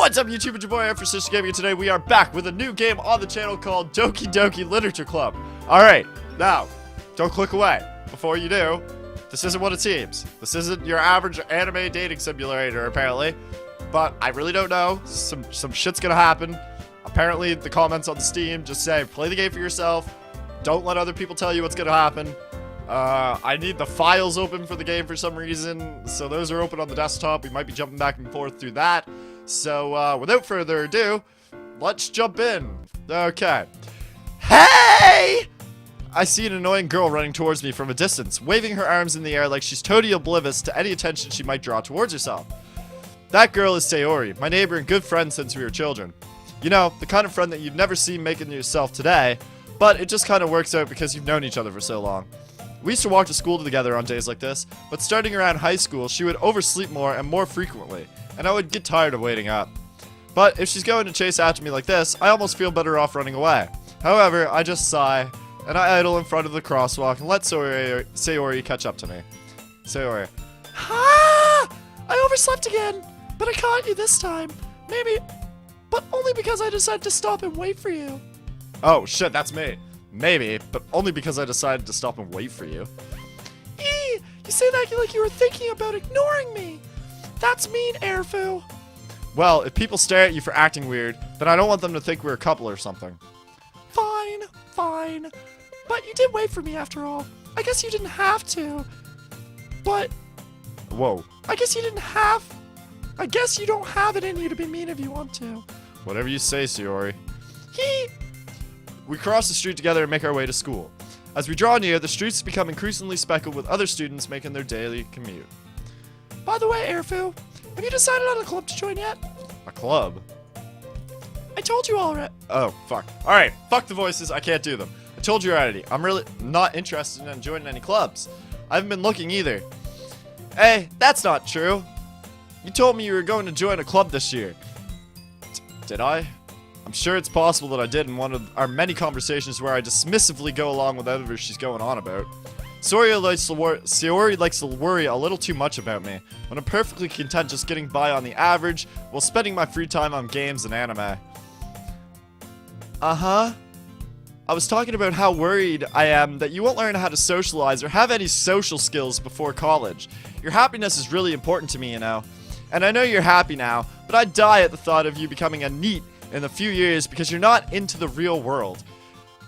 What's up, YouTube? It's your boy Sister Gaming, and today we are back with a new game on the channel called Doki Doki Literature Club. Alright, now, don't click away. Before you do, this isn't what it seems. This isn't your average anime dating simulator, apparently. But I really don't know. Some shit's gonna happen. Apparently, the comments on Steam just say, play the game for yourself. Don't let other people tell you what's gonna happen. I need the files open for the game for some reason, so those are open on the desktop. We might be jumping back and forth through that. So, without further ado, let's jump in. Okay. Hey! I see an annoying girl running towards me from a distance, waving her arms in the air like she's totally oblivious to any attention she might draw towards herself. That girl is Sayori, my neighbor and good friend since we were children. You know, the kind of friend that you'd never see making yourself today, but it just kind of works out because you've known each other for so long. We used to walk to school together on days like this, but starting around high school, she would oversleep more and more frequently, and I would get tired of waiting up. But if she's going to chase after me like this, I almost feel better off running away. However, I just sigh, and I idle in front of the crosswalk and let Sayori catch up to me. Sayori. Ah! I overslept again, but I caught you this time. Maybe, but only because I decided to stop and wait for you. Oh shit, that's me. Maybe, but only because I decided to stop and wait for you. Eee! You say that like you were thinking about ignoring me. That's mean, Airfu. Well, if people stare at you for acting weird, then I don't want them to think we're a couple or something. Fine, fine. But you did wait for me after all. I guess you didn't have to. But... Whoa. I guess you don't have it in you to be mean if you want to. Whatever you say, Sayori. We cross the street together and make our way to school. As we draw near, the streets become increasingly speckled with other students making their daily commute. By the way, Airfu, have you decided on a club to join yet? A club? I told you already. Oh, fuck. Alright, fuck the voices, I can't do them. I told you already, I'm really not interested in joining any clubs. I haven't been looking either. Hey, that's not true. You told me you were going to join a club this year. Did I? I'm sure it's possible that I did in one of our many conversations where I dismissively go along with whatever she's going on about. Sayori likes to worry a little too much about me, when I'm perfectly content just getting by on the average, while spending my free time on games and anime. Uh-huh. I was talking about how worried I am that you won't learn how to socialize or have any social skills before college. Your happiness is really important to me, you know. And I know you're happy now, but I'd die at the thought of you becoming a NEET in a few years because you're not into the real world.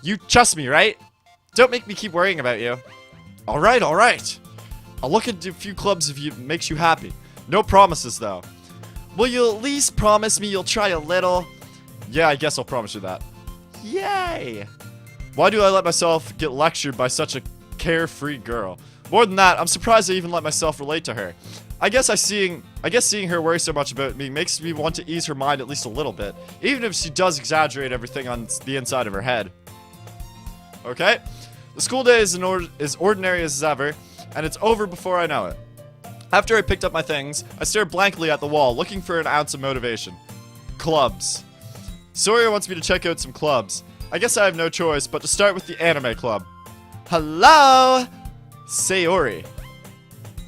You trust me, right? Don't make me keep worrying about you. Alright, alright. I'll look into a few clubs if it makes you happy. No promises, though. Will you at least promise me you'll try a little? Yeah, I guess I'll promise you that. Yay! Why do I let myself get lectured by such a carefree girl? More than that, I'm surprised I even let myself relate to her. I guess seeing her worry so much about me makes me want to ease her mind at least a little bit, even if she does exaggerate everything on the inside of her head. Okay? The school day is as ordinary as ever, and it's over before I know it. After I picked up my things, I stared blankly at the wall, looking for an ounce of motivation. Clubs. Sayori wants me to check out some clubs. I guess I have no choice but to start with the anime club. Hello? Sayori.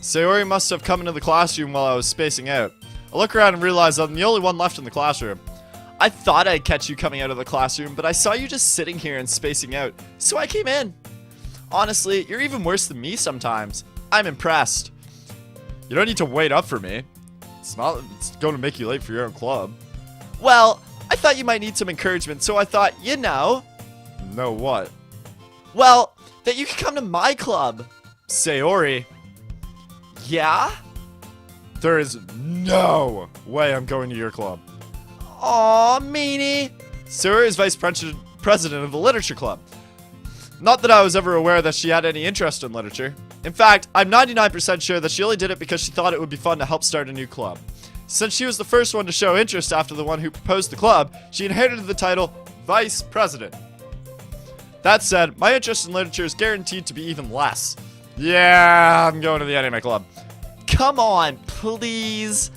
Sayori must have come into the classroom while I was spacing out. I look around and realize I'm the only one left in the classroom. I thought I'd catch you coming out of the classroom, but I saw you just sitting here and spacing out, so I came in. Honestly, you're even worse than me sometimes. I'm impressed. You don't need to wait up for me. It's going to make you late for your own club. Well, I thought you might need some encouragement, so I thought, you know. Know what? Well, that you could come to my club. Sayori. Yeah? There is no way I'm going to your club. Aw, meanie. Sayori is vice president of the literature club. Not that I was ever aware that she had any interest in literature. In fact, I'm 99% sure that she only did it because she thought it would be fun to help start a new club. Since she was the first one to show interest after the one who proposed the club, she inherited the title Vice President. That said, my interest in literature is guaranteed to be even less. Yeah, I'm going to the anime club. Come on, please.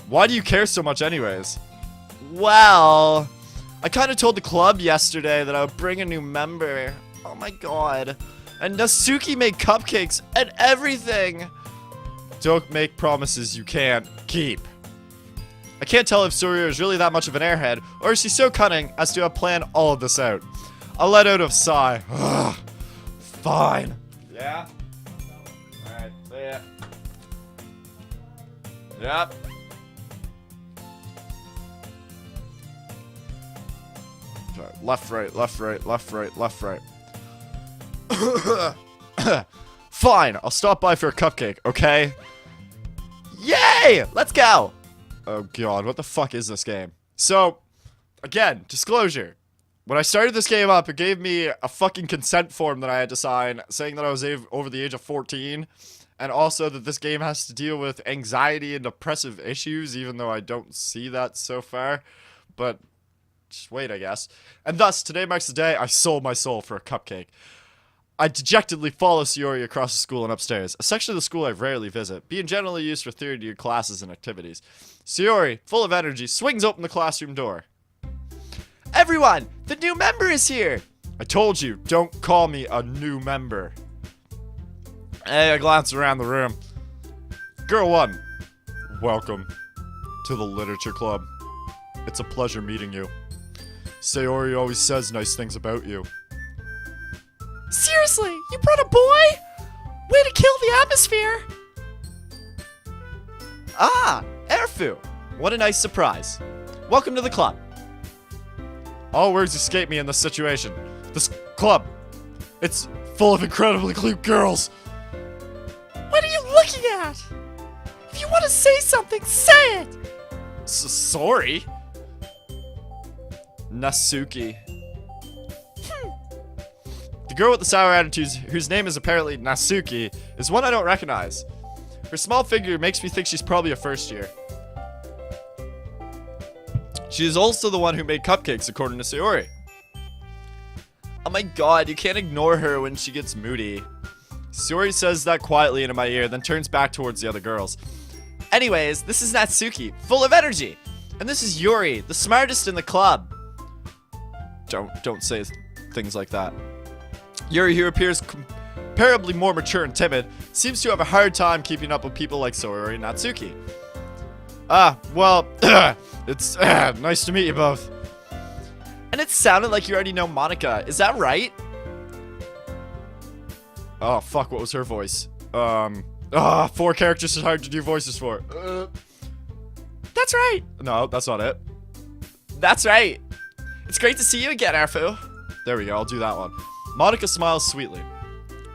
Why do you care so much anyways? Well, I kind of told the club yesterday that I would bring a new member. Oh my god. And Natsuki made cupcakes and everything. Don't make promises you can't keep. I can't tell if Soryu is really that much of an airhead, or is she so cunning as to have planned all of this out. I'll let out a sigh. Ugh. Fine. Yeah? Alright, yeah. Yep. Left, right, left, right, left, right, left, right. Fine, I'll stop by for a cupcake, okay? Yay! Let's go! Oh god, what the fuck is this game? So, again, disclosure. When I started this game up, it gave me a fucking consent form that I had to sign, saying that I was over the age of 14, and also that this game has to deal with anxiety and depressive issues, even though I don't see that so far. But, just wait, I guess. And thus, today marks the day I sold my soul for a cupcake. I dejectedly follow Sayori across the school and upstairs, a section of the school I rarely visit, being generally used for third-year classes and activities. Sayori, full of energy, swings open the classroom door. Everyone, the new member is here! I told you, don't call me a new member. Hey, I glance around the room. Girl 1, welcome to the literature club. It's a pleasure meeting you. Sayori always says nice things about you. Seriously, you brought a boy? Way to kill the atmosphere! Ah, Erfu! What a nice surprise. Welcome to the club. All words escape me in this situation. This club, it's full of incredibly cute girls. What are you looking at? If you want to say something, say it! Sorry? Natsuki. The girl with the sour attitudes, whose name is apparently Natsuki, is one I don't recognize. Her small figure makes me think she's probably a first year. She is also the one who made cupcakes, according to Sayori. Oh my god, you can't ignore her when she gets moody. Sayori says that quietly into my ear, then turns back towards the other girls. Anyways, this is Natsuki, full of energy. And this is Yuri, the smartest in the club. Don't say things like that. Yuri, who appears comparably more mature and timid, seems to have a hard time keeping up with people like Sayori and Natsuki. Well, it's nice to meet you both. And it sounded like you already know Monica, is that right? Oh, fuck, what was her voice? 4 characters is hard to do voices for. That's right. No, that's not it. That's right. It's great to see you again, Erfu. There we go, I'll do that one. Monica smiles sweetly.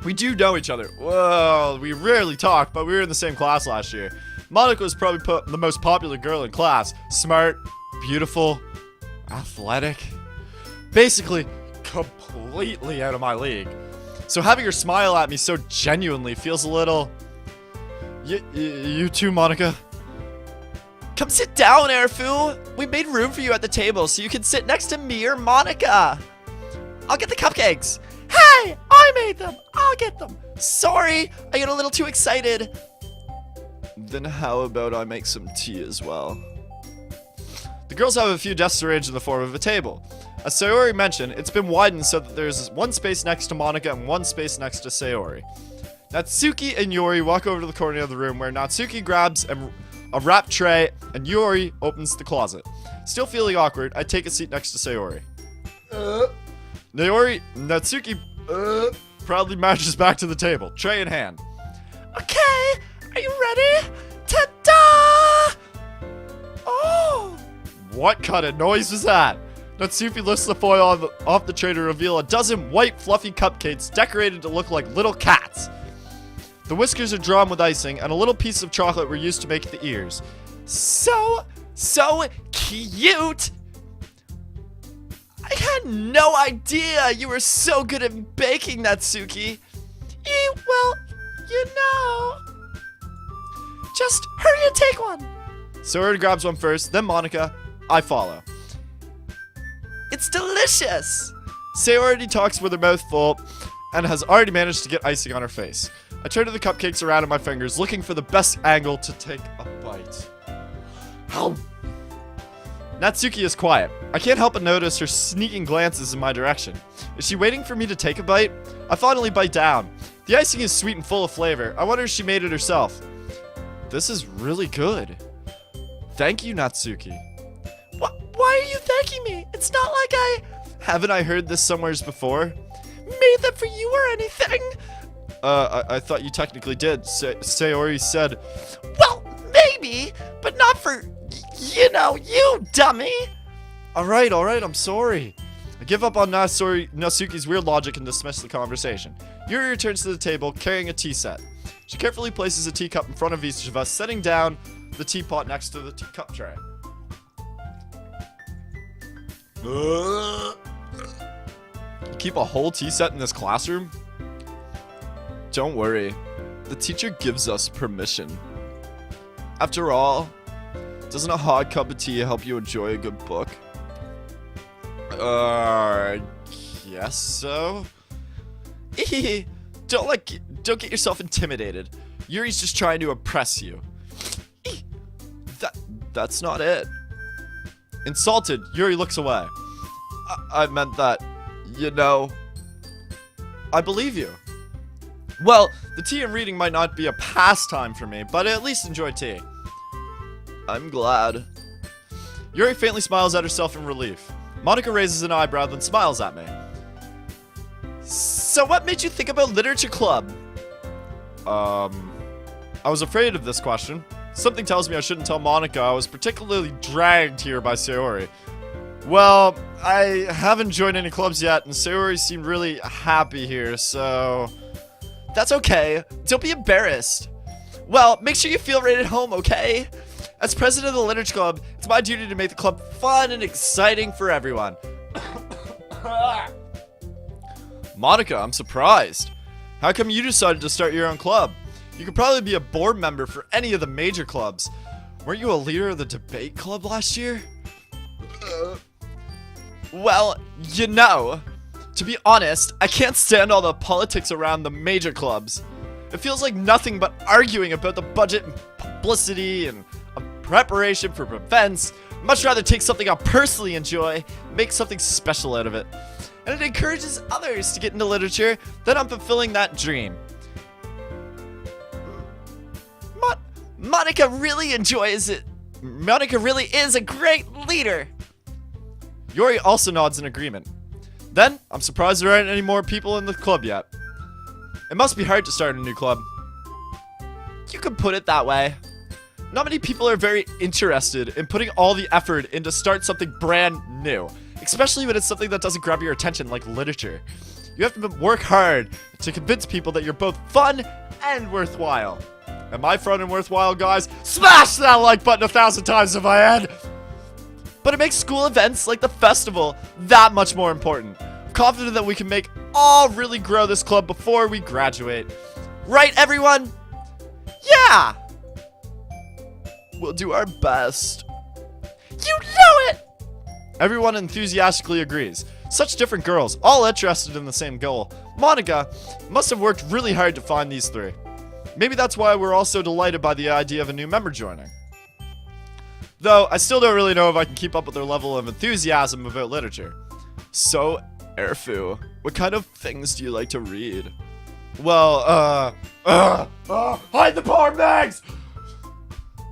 We do know each other. Well, we rarely talk, but we were in the same class last year. Monica was probably the most popular girl in class. Smart, beautiful, athletic. Basically, completely out of my league. So having her smile at me so genuinely feels a little... You too, Monica? Come sit down, Erfu. We made room for you at the table so you can sit next to me or Monica. I'll get the cupcakes. Hey, I made them. I'll get them. Sorry, I got a little too excited. Then how about I make some tea as well? The girls have a few desks arranged in the form of a table. As Sayori mentioned, it's been widened so that there's one space next to Monica and one space next to Sayori. Natsuki and Yuri walk over to the corner of the room where Natsuki grabs a wrapped tray and Yuri opens the closet. Still feeling awkward, I take a seat next to Sayori. Natsuki proudly marches back to the table, tray in hand. Okay, are you ready? Ta-da! Oh! What kind of noise was that? Natsuki lifts the foil off the tray to reveal a dozen white fluffy cupcakes decorated to look like little cats. The whiskers are drawn with icing, and a little piece of chocolate were used to make the ears. So cute! I had no idea you were so good at baking, Natsuki. Well, you know. Just hurry and take one. Sayori grabs one first, then Monica. I follow. It's delicious! Sayori already talks with her mouth full and has already managed to get icing on her face. I turn to the cupcakes around in my fingers, looking for the best angle to take a bite. Ow. Natsuki is quiet. I can't help but notice her sneaking glances in my direction. Is she waiting for me to take a bite? I finally bite down. The icing is sweet and full of flavor. I wonder if she made it herself. This is really good. Thank you, Natsuki. Why are you thanking me? It's not like I Haven't I heard this somewheres before? made them for you or anything. I thought you technically did. Sayori said. Well, maybe, but not for, you dummy. Alright, I'm sorry. I give up on Natsuki's weird logic and dismiss the conversation. Yuri returns to the table carrying a tea set. She carefully places a teacup in front of each of us, setting down the teapot next to the teacup tray. You keep a whole tea set in this classroom? Don't worry. The teacher gives us permission. After all, doesn't a hot cup of tea help you enjoy a good book? Guess so. Don't get yourself intimidated. Yuri's just trying to impress you. That's not it. Insulted, Yuri looks away. I meant that, I believe you. Well, the tea and reading might not be a pastime for me, but I at least enjoy tea. I'm glad. Yuri faintly smiles at herself in relief. Monica raises an eyebrow, then smiles at me. So what made you think about literature club? I was afraid of this question. Something tells me I shouldn't tell Monica I was particularly dragged here by Sayori. Well, I haven't joined any clubs yet, and Sayori seemed really happy here, so... That's okay. Don't be embarrassed. Well, make sure you feel right at home, okay? As president of the literature club, it's my duty to make the club fun and exciting for everyone. Monica, I'm surprised. How come you decided to start your own club? You could probably be a board member for any of the major clubs. Weren't you a leader of the debate club last year? Well, to be honest, I can't stand all the politics around the major clubs. It feels like nothing but arguing about the budget and publicity and preparation for events. I'd much rather take something I personally enjoy, make something special out of it. And it encourages others to get into literature, then I'm fulfilling that dream. Monica really enjoys it. Monica really is a great leader. Yuri also nods in agreement. Then, I'm surprised there aren't any more people in the club yet. It must be hard to start a new club. You could put it that way. Not many people are very interested in putting all the effort into start something brand new, especially when it's something that doesn't grab your attention like literature. You have to work hard to convince people that you're both fun and worthwhile. Am I fun and worthwhile, guys? Smash that like button 1,000 times if I had! But it makes school events like the festival that much more important. I'm confident that we can really grow this club before we graduate. Right, everyone? Yeah! We'll do our best. You know it! Everyone enthusiastically agrees. Such different girls, all interested in the same goal. Monica must have worked really hard to find these three. Maybe that's why we're all so delighted by the idea of a new member joining. Though, I still don't really know if I can keep up with their level of enthusiasm about literature. So, Erfu, what kind of things do you like to read? Well, hide the porn bags!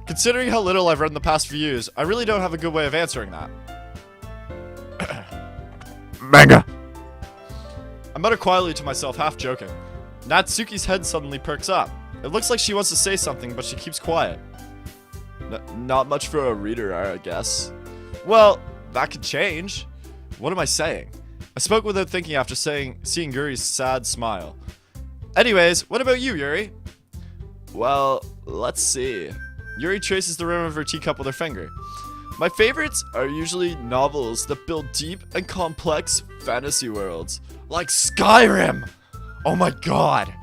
Considering how little I've read in the past few years, I really don't have a good way of answering that. Manga. I mutter quietly to myself, half joking. Natsuki's head suddenly perks up. It looks like she wants to say something, but she keeps quiet. Not much for a reader, I guess. Well, that could change. What am I saying? I spoke without thinking after seeing Yuri's sad smile. Anyways, what about you, Yuri? Well, let's see. Yuri traces the rim of her teacup with her finger. My favorites are usually novels that build deep and complex fantasy worlds, like Skyrim! Oh my god!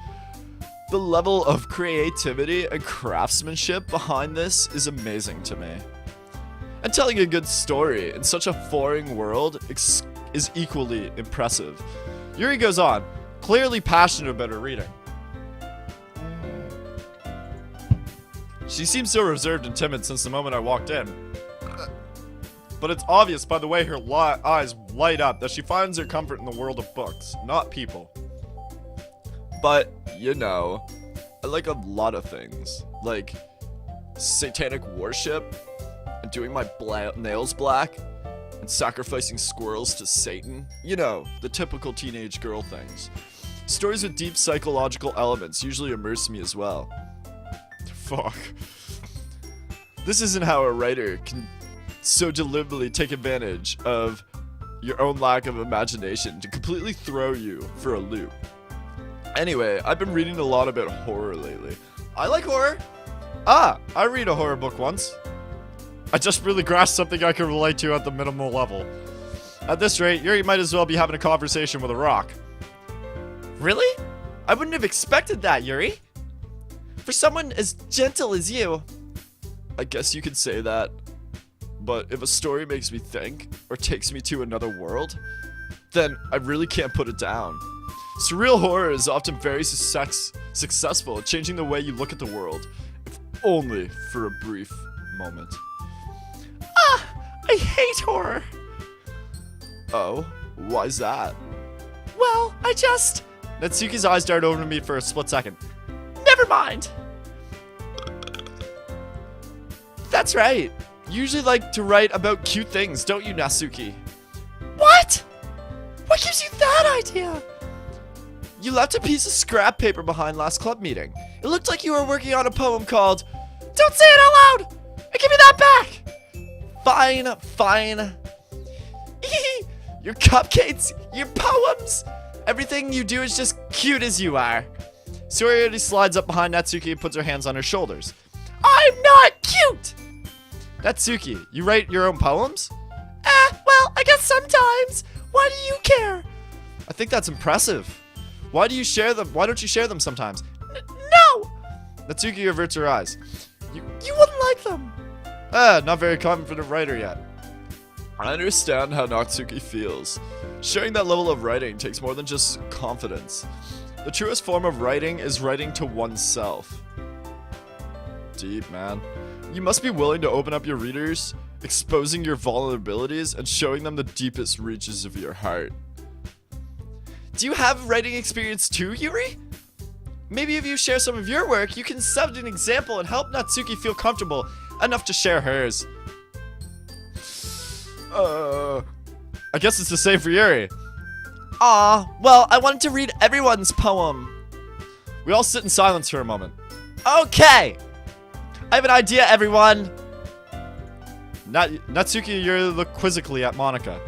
The level of creativity and craftsmanship behind this is amazing to me. And telling a good story in such a foreign world is equally impressive. Yuri goes on, clearly passionate about her reading. She seems so reserved and timid since the moment I walked in. But it's obvious by the way her eyes light up that she finds her comfort in the world of books, not people. But, I like a lot of things. Like, satanic worship, and doing my nails black and sacrificing squirrels to Satan. You know, the typical teenage girl things. Stories with deep psychological elements usually immerse me as well. Fuck. This isn't how a writer can so deliberately take advantage of your own lack of imagination to completely throw you for a loop. Anyway, I've been reading a lot about horror lately. I like horror. I read a horror book once. I just really grasped something I could relate to at the minimal level. At this rate, Yuri might as well be having a conversation with a rock. Really? I wouldn't have expected that, Yuri. For someone as gentle as you. I guess you could say that. But if a story makes me think, or takes me to another world, then I really can't put it down. Surreal horror is often very successful at changing the way you look at the world, if only for a brief moment. I hate horror. Oh, why's that? Well, Natsuki's eyes darted over to me for a split second. Never mind. That's right. You usually like to write about cute things, don't you, Natsuki? What? What gives you that idea? You left a piece of scrap paper behind last club meeting. It looked like you were working on a poem called Don't Say It Out Loud! And give me that back! Fine. Your cupcakes, your poems, everything you do is just cute as you are. Sorioti slides up behind Natsuki and puts her hands on her shoulders. I'm not cute! Natsuki, you write your own poems? Well, I guess sometimes. Why do you care? I think that's impressive. Why don't you share them sometimes? No! Natsuki averts her eyes. You wouldn't like them. Not very confident writer yet. I understand how Natsuki feels. Sharing that level of writing takes more than just confidence. The truest form of writing is writing to oneself. Deep, man. You must be willing to open up your readers, exposing your vulnerabilities and showing them the deepest reaches of your heart. Do you have writing experience too, Yuri? Maybe if you share some of your work, you can set an example and help Natsuki feel comfortable enough to share hers. I guess it's the same for Yuri. Well, I wanted to read everyone's poem. We all sit in silence for a moment. Okay! I have an idea, everyone. Natsuki, you look quizzically at Monika.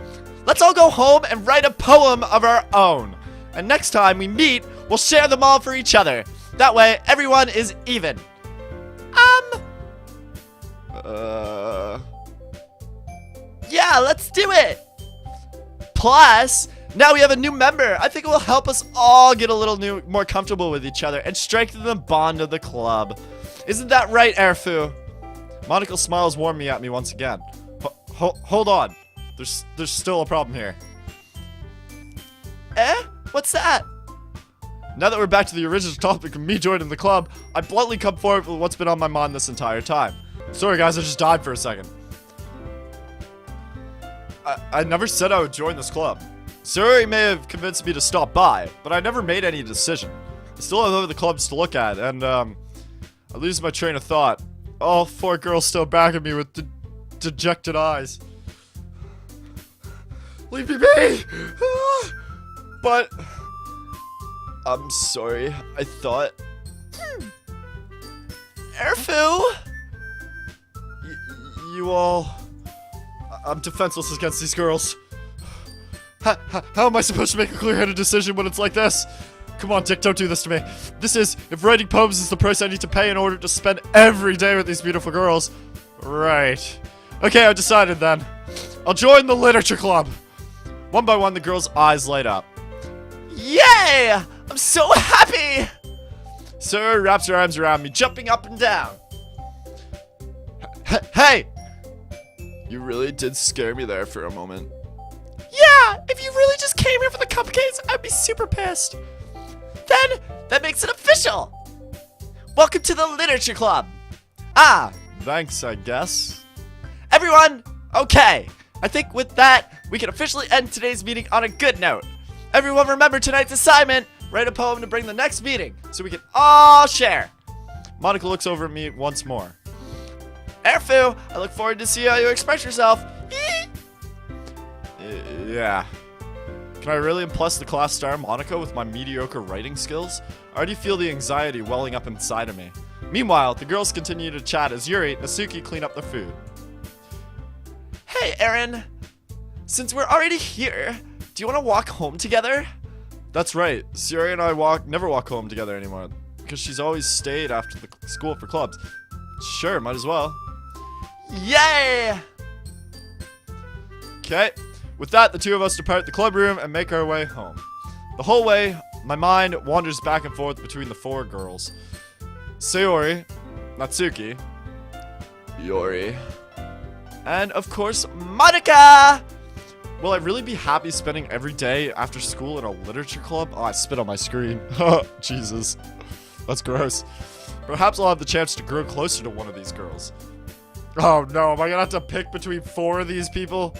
Let's all go home and write a poem of our own. And next time we meet, we'll share them all for each other. That way, everyone is even. Yeah, let's do it. Plus, now we have a new member. I think it will help us all get a little more comfortable with each other and strengthen the bond of the club. Isn't that right, Erfu? Monika smiles warmly at me once again. Hold on. There's still a problem here. What's that? Now that we're back to the original topic of me joining the club, I bluntly come forward with what's been on my mind this entire time. Sorry guys, I just died for a second. I never said I would join this club. Suri may have convinced me to stop by, but I never made any decision. I still have other clubs to look at, and I lose my train of thought. All 4 girls still back at me with dejected eyes. Leave me be! But I'm sorry. I thought. Erfu! You all. I'm defenseless against these girls. How am I supposed to make a clear-headed decision when it's like this? Come on, Dick, don't do this to me. If writing poems is the price I need to pay in order to spend every day with these beautiful girls. Right. Okay, I decided then. I'll join the literature club. One by one, the girls' eyes light up. Yay! I'm so happy! Sarah wraps her arms around me, jumping up and down. Hey! You really did scare me there for a moment. Yeah! If you really just came here for the cupcakes, I'd be super pissed. Then, that makes it official! Welcome to the literature club! Thanks, I guess. Everyone, okay. I think with that, we can officially end today's meeting on a good note. Everyone remember tonight's assignment. Write a poem to bring the next meeting, so we can all share. Monika looks over at me once more. Airfu, I look forward to see how you express yourself. Yeah. Can I really impress the class star Monica with my mediocre writing skills? I already feel the anxiety welling up inside of me. Meanwhile, the girls continue to chat as Yuri and Natsuki clean up their food. Hey, Aaron. Since we're already here, do you want to walk home together? That's right. Yuri and I never walk home together anymore because she's always stayed after the school for clubs. Sure, might as well. Yay! Okay. With that, the two of us depart the club room and make our way home. The whole way, my mind wanders back and forth between the four girls. Sayori, Natsuki, Yuri, and of course, Monica! will I really be happy spending every day after school in a literature club? Oh, I spit on my screen. Jesus. That's gross. Perhaps I'll have the chance to grow closer to one of these girls. Oh no, am I gonna have to pick between four of these people?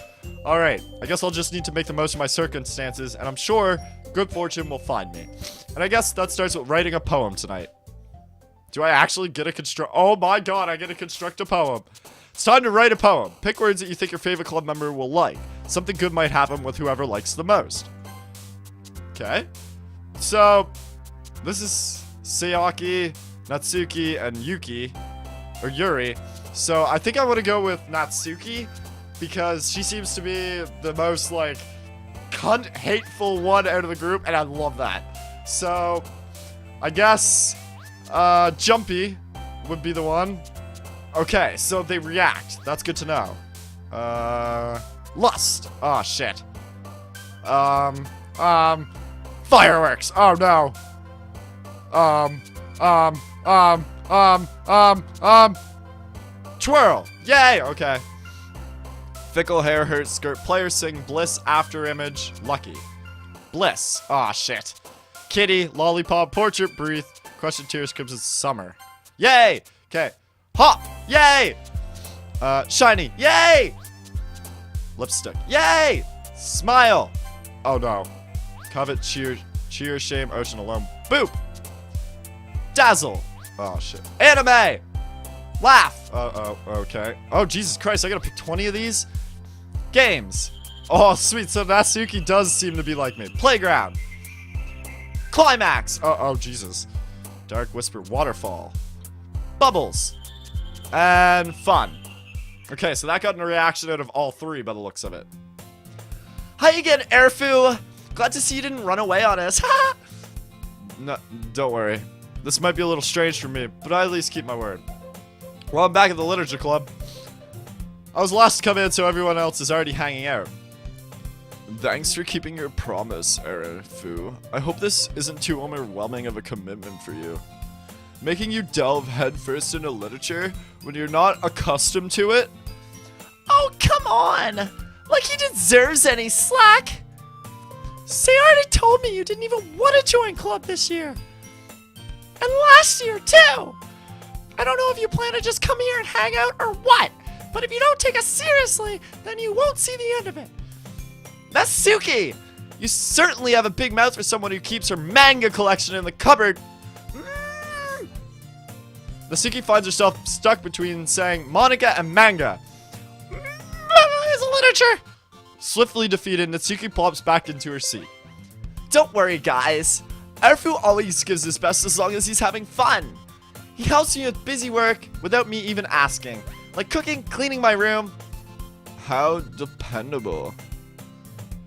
Alright, I guess I'll just need to make the most of my circumstances, and I'm sure good fortune will find me. And I guess that starts with writing a poem tonight. Do I actually get a Oh my god, I get to construct a poem. It's time to write a poem. Pick words that you think your favorite club member will like. Something good might happen with whoever likes the most. Okay. So, this is Sayaki, Natsuki, and Yuki. Or Yuri. So, I think I want to go with Natsuki. Because she seems to be the most, like, cunt hateful one out of the group. And I love that. So, I guess, Jumpy would be the one. Okay, so they react. That's good to know. Lust. Oh, shit. Fireworks. Oh, no. Twirl. Yay. Okay. Fickle hair hurts skirt. Players sing Bliss after image. Lucky. Bliss. Oh, shit. Kitty. Lollipop. Portrait. Breathe. Crushing tears comes in summer. Yay. Okay. Hop! Yay! Shiny! Yay! Lipstick. Yay! Smile! Oh no. Covet, cheer, shame, ocean alone. Boop! Dazzle! Oh shit. Anime! Laugh! Okay. Oh Jesus Christ, I gotta pick 20 of these? Games. Oh sweet, so Natsuki does seem to be like me. Playground. Climax! Oh Jesus. Dark Whisper, Waterfall. Bubbles. And fun. Okay, so that got a reaction out of all three by the looks of it. Hi again, Airfu. Glad to see you didn't run away on us. No, don't worry. This might be a little strange for me, but I at least keep my word. Well, I'm back at the literature club. I was last to come in, so everyone else is already hanging out. Thanks for keeping your promise, Airfu. I hope this isn't too overwhelming of a commitment for you. Making you delve headfirst into literature when you're not accustomed to it? Oh, come on! Like he deserves any slack! Say already told me you didn't even want to join club this year! And last year, too! I don't know if you plan to just come here and hang out or what, but if you don't take us seriously, then you won't see the end of it. Natsuki! You certainly have a big mouth for someone who keeps her manga collection in the cupboard. Natsuki finds herself stuck between saying Monica and manga. It's literature! Swiftly defeated, Natsuki plops back into her seat. Don't worry, guys. Airfu always gives his best as long as he's having fun. He helps me with busy work without me even asking. Like cooking, cleaning my room. How dependable.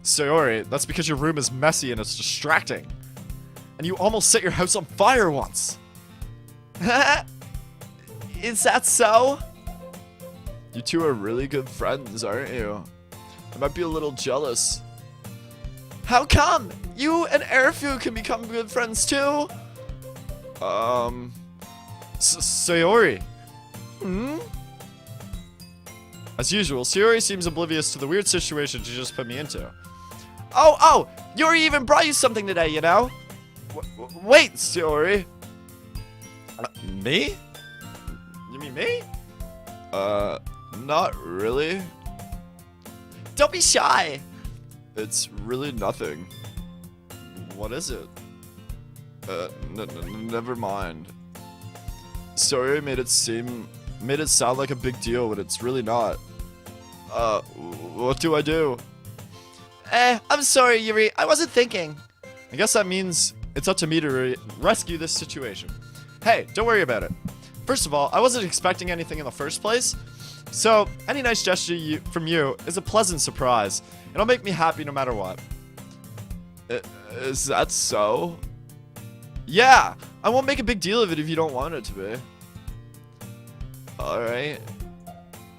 Sayori, that's because your room is messy and it's distracting. And you almost set your house on fire once. Is that so? You two are really good friends, aren't you? I might be a little jealous. How come? You and Airfu can become good friends too? Sayori. As usual, Sayori seems oblivious to the weird situation she just put me into. Oh, Yuri even brought you something today, you know? Wait, Sayori. Me? You mean me? Not really. Don't be shy. It's really nothing. What is it? Never mind. Sayori made it seem Made it sound like a big deal when it's really not. What do I do? I'm sorry, Yuri. I wasn't thinking. I guess that means it's up to me to rescue this situation. Hey, don't worry about it. First of all, I wasn't expecting anything in the first place, so any nice gesture from you is a pleasant surprise. It'll make me happy no matter what. Is that so? Yeah, I won't make a big deal of it if you don't want it to be. Alright.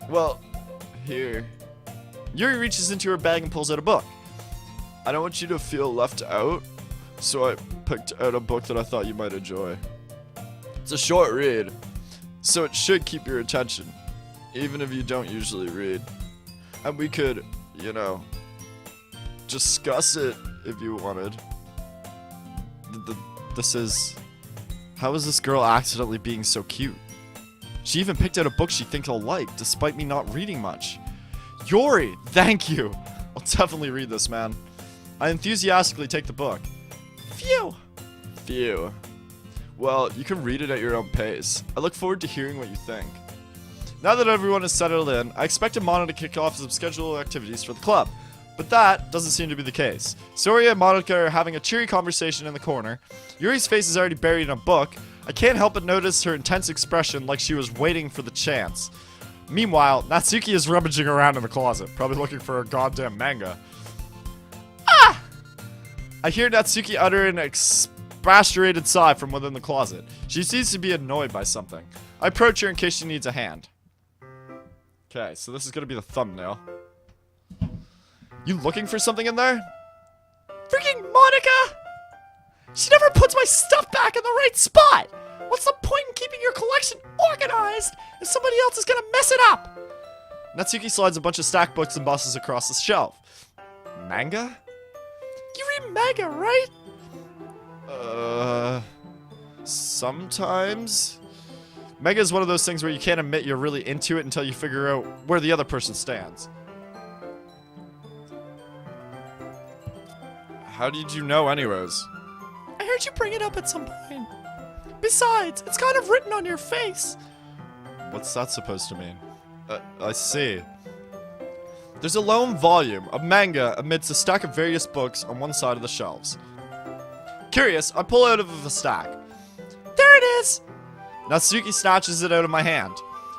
Well, here. Yuri reaches into her bag and pulls out a book. I don't want you to feel left out, so I picked out a book that I thought you might enjoy. It's a short read, so it should keep your attention, even if you don't usually read. And we could, you know, discuss it if you wanted. This is... How is this girl accidentally being so cute? She even picked out a book she thinks I'll like, despite me not reading much. Yuri, thank you! I'll definitely read this, man. I enthusiastically take the book. Phew! Phew. Well, you can read it at your own pace. I look forward to hearing what you think. Now that everyone is settled in, I expected Mono to kick off some scheduled activities for the club. But that doesn't seem to be the case. Soria and Monica are having a cheery conversation in the corner. Yuri's face is already buried in a book. I can't help but notice her intense expression like she was waiting for the chance. Meanwhile, Natsuki is rummaging around in the closet, probably looking for a goddamn manga. Ah! I hear Natsuki utter an expostulated sigh from within the closet. She seems to be annoyed by something. I approach her in case she needs a hand. Okay, so this is gonna be the thumbnail. You looking for something in there? Freaking Monica! She never puts my stuff back in the right spot! What's the point in keeping your collection organized if somebody else is gonna mess it up? Natsuki slides a bunch of stacked books and bosses across the shelf. Manga? You read manga, right? Sometimes. Manga is one of those things where you can't admit you're really into it until you figure out where the other person stands. How did you know anyways? I heard you bring it up at some point. Besides, it's kind of written on your face. What's that supposed to mean? I see. There's a lone volume of manga amidst a stack of various books on one side of the shelves. Curious, I pull out of the stack. There it is! Natsuki snatches it out of my hand.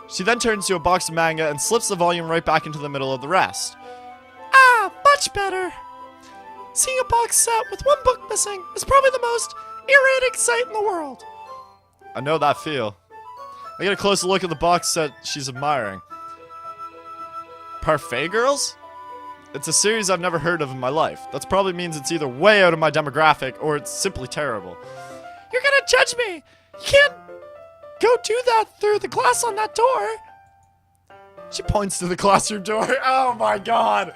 She then turns to a box of manga and slips the volume right back into the middle of the rest. Ah, much better. Seeing a box set with one book missing is probably the most irritating sight in the world. I know that feel. I get a closer look at the box set she's admiring. Parfait Girls? It's a series I've never heard of in my life. That probably means it's either way out of my demographic or it's simply terrible. You're gonna judge me! You can't go do that through the glass on that door! She points to the classroom door. Oh my god!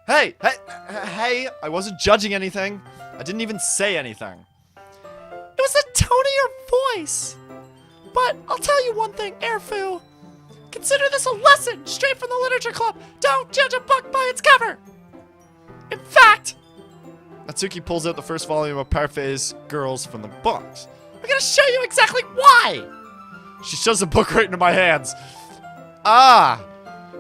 Hey! Hey! I wasn't judging anything. I didn't even say anything. It was the tone of your voice! But I'll tell you one thing, Airfu. Consider this a lesson straight from the literature club. Don't judge a book by its cover! In fact... Natsuki pulls out the first volume of Parfait Girls from the box. I'm gonna show you exactly why! She shoves the book right into my hands. Ah!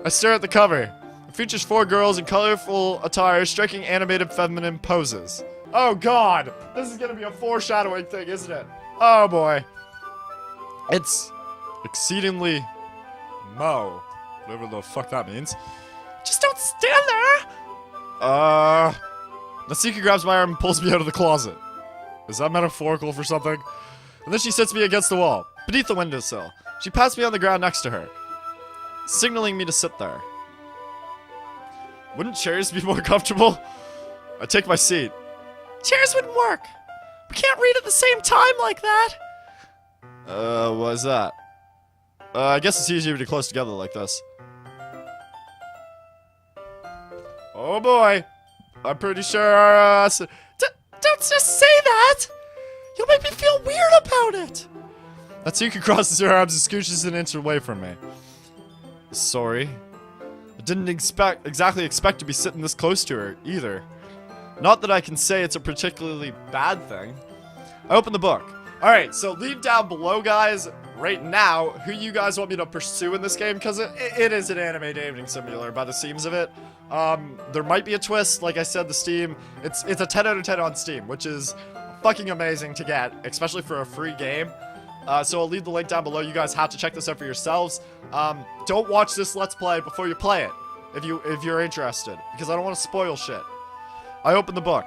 I stare at the cover. It features 4 girls in colorful attire striking animated feminine poses. Oh god! This is gonna be a foreshadowing thing, isn't it? Oh boy. It's exceedingly whatever the fuck that means. Just don't stand there! Natsuki grabs my arm and pulls me out of the closet. Is that metaphorical for something? And then she sits me against the wall, beneath the windowsill. She pats me on the ground next to her, signaling me to sit there. Wouldn't chairs be more comfortable? I take my seat. Chairs wouldn't work. We can't read at the same time like that. What is that? I guess it's easier to close together like this. Oh boy. I'm pretty sure don't just say that! You'll make me feel weird about it! Natsuki crosses her arms and scooches an inch away from me. Sorry. I didn't exactly expect to be sitting this close to her, either. Not that I can say it's a particularly bad thing. I open the book. Alright, so leave down below, guys, right now who you guys want me to pursue in this game, because it is an anime dating simulator by the seams of it. There might be a twist. Like I said, the Steam, it's a 10 out of 10 on Steam, which is fucking amazing to get, especially for a free game. So I'll leave the link down below. You guys have to check this out for yourselves. Don't watch this Let's Play before you play it, if you're interested, because I don't want to spoil shit. I open the book.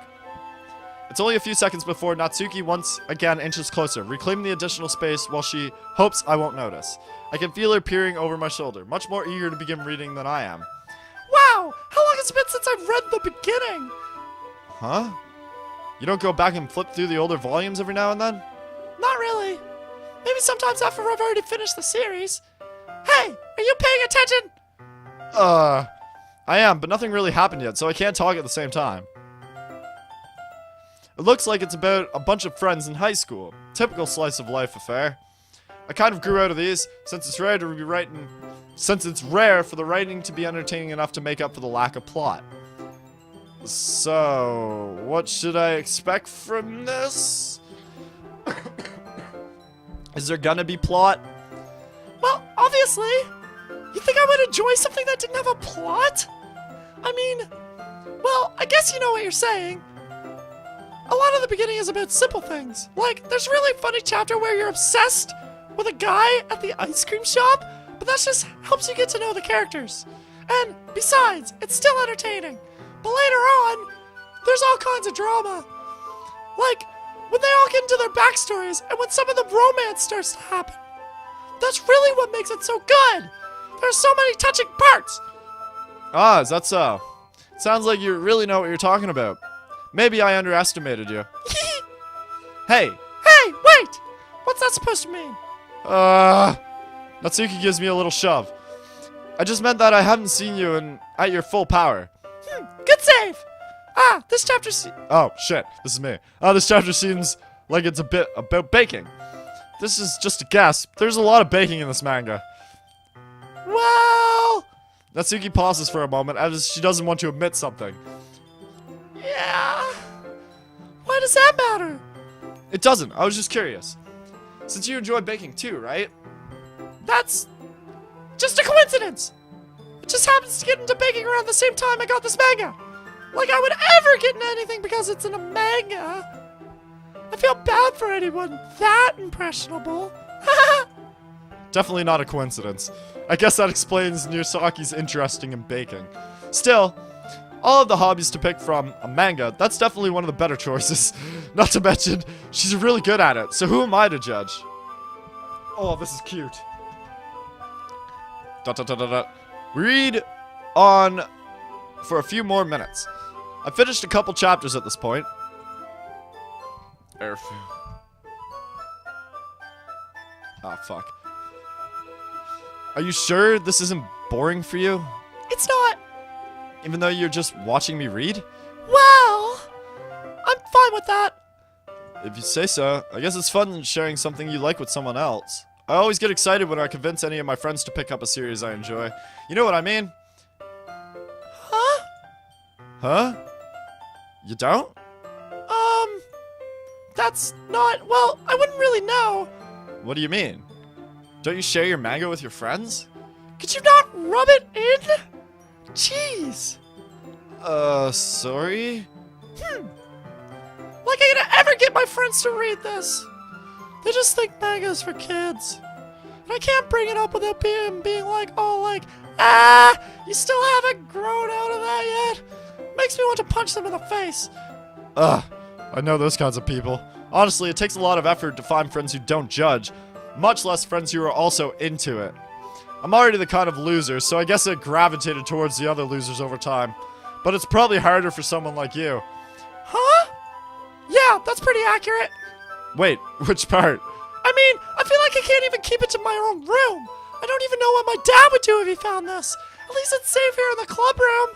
It's only a few seconds before Natsuki once again inches closer, reclaiming the additional space while she hopes I won't notice. I can feel her peering over my shoulder, much more eager to begin reading than I am. Wow! How long has it been since I've read the beginning? Huh? You don't go back and flip through the older volumes every now and then? Not really. Maybe sometimes after I've already finished the series. Hey, are you paying attention? I am, but nothing really happened yet, so I can't talk at the same time. It looks like it's about a bunch of friends in high school. Typical slice of life affair. I kind of grew out of these, since it's rare for the writing to be entertaining enough to make up for the lack of plot. So, what should I expect from this? Is there gonna be plot? Well, obviously. You think I would enjoy something that didn't have a plot? I mean, well, I guess you know what you're saying. A lot of the beginning is about simple things. Like, there's a really funny chapter where you're obsessed with a guy at the ice cream shop, but that just helps you get to know the characters. And besides, it's still entertaining. But later on, there's all kinds of drama. Like, when they all get into their backstories and when some of the romance starts to happen. That's really what makes it so good. There's so many touching parts. Ah, is that so? Sounds like you really know what you're talking about. Maybe I underestimated you. Hey! Hey, wait! What's that supposed to mean? Natsuki gives me a little shove. I just meant that I haven't seen you at your full power. Good save! This chapter Oh, shit. This is me. This chapter seems like it's a bit about baking. This is just a guess. There's a lot of baking in this manga. Well... Natsuki pauses for a moment as she doesn't want to admit something. Yeah... Why does that matter? It doesn't. I was just curious. Since you enjoy baking too, right? That's... just a coincidence! It just happens to get into baking around the same time I got this manga. Like I would ever get into anything because it's in a manga. I feel bad for anyone that impressionable. Definitely not a coincidence. I guess that explains Nirasaki's interesting in baking. Still, all of the hobbies to pick from a manga, that's definitely one of the better choices. Not to mention, she's really good at it, so who am I to judge? Oh, this is cute. Read on for a few more minutes. I finished a couple chapters at this point. Oh, fuck. Are you sure this isn't boring for you? It's not. Even though you're just watching me read? Well, I'm fine with that. If you say so. I guess it's fun sharing something you like with someone else. I always get excited when I convince any of my friends to pick up a series I enjoy. You know what I mean? Huh? Huh? You don't? That's not... Well, I wouldn't really know. What do you mean? Don't you share your manga with your friends? Could you not rub it in? Jeez. Sorry? Like I could ever get my friends to read this. They just think manga's for kids. And I can't bring it up without being like, oh, like, you still haven't grown out of that yet? Makes me want to punch them in the face. I know those kinds of people. Honestly, it takes a lot of effort to find friends who don't judge, much less friends who are also into it. I'm already the kind of loser, so I guess I gravitated towards the other losers over time. But it's probably harder for someone like you. Huh? Yeah, that's pretty accurate. Wait, which part? I mean, I feel like I can't even keep it to my own room. I don't even know what my dad would do if he found this. At least it's safe here in the club room.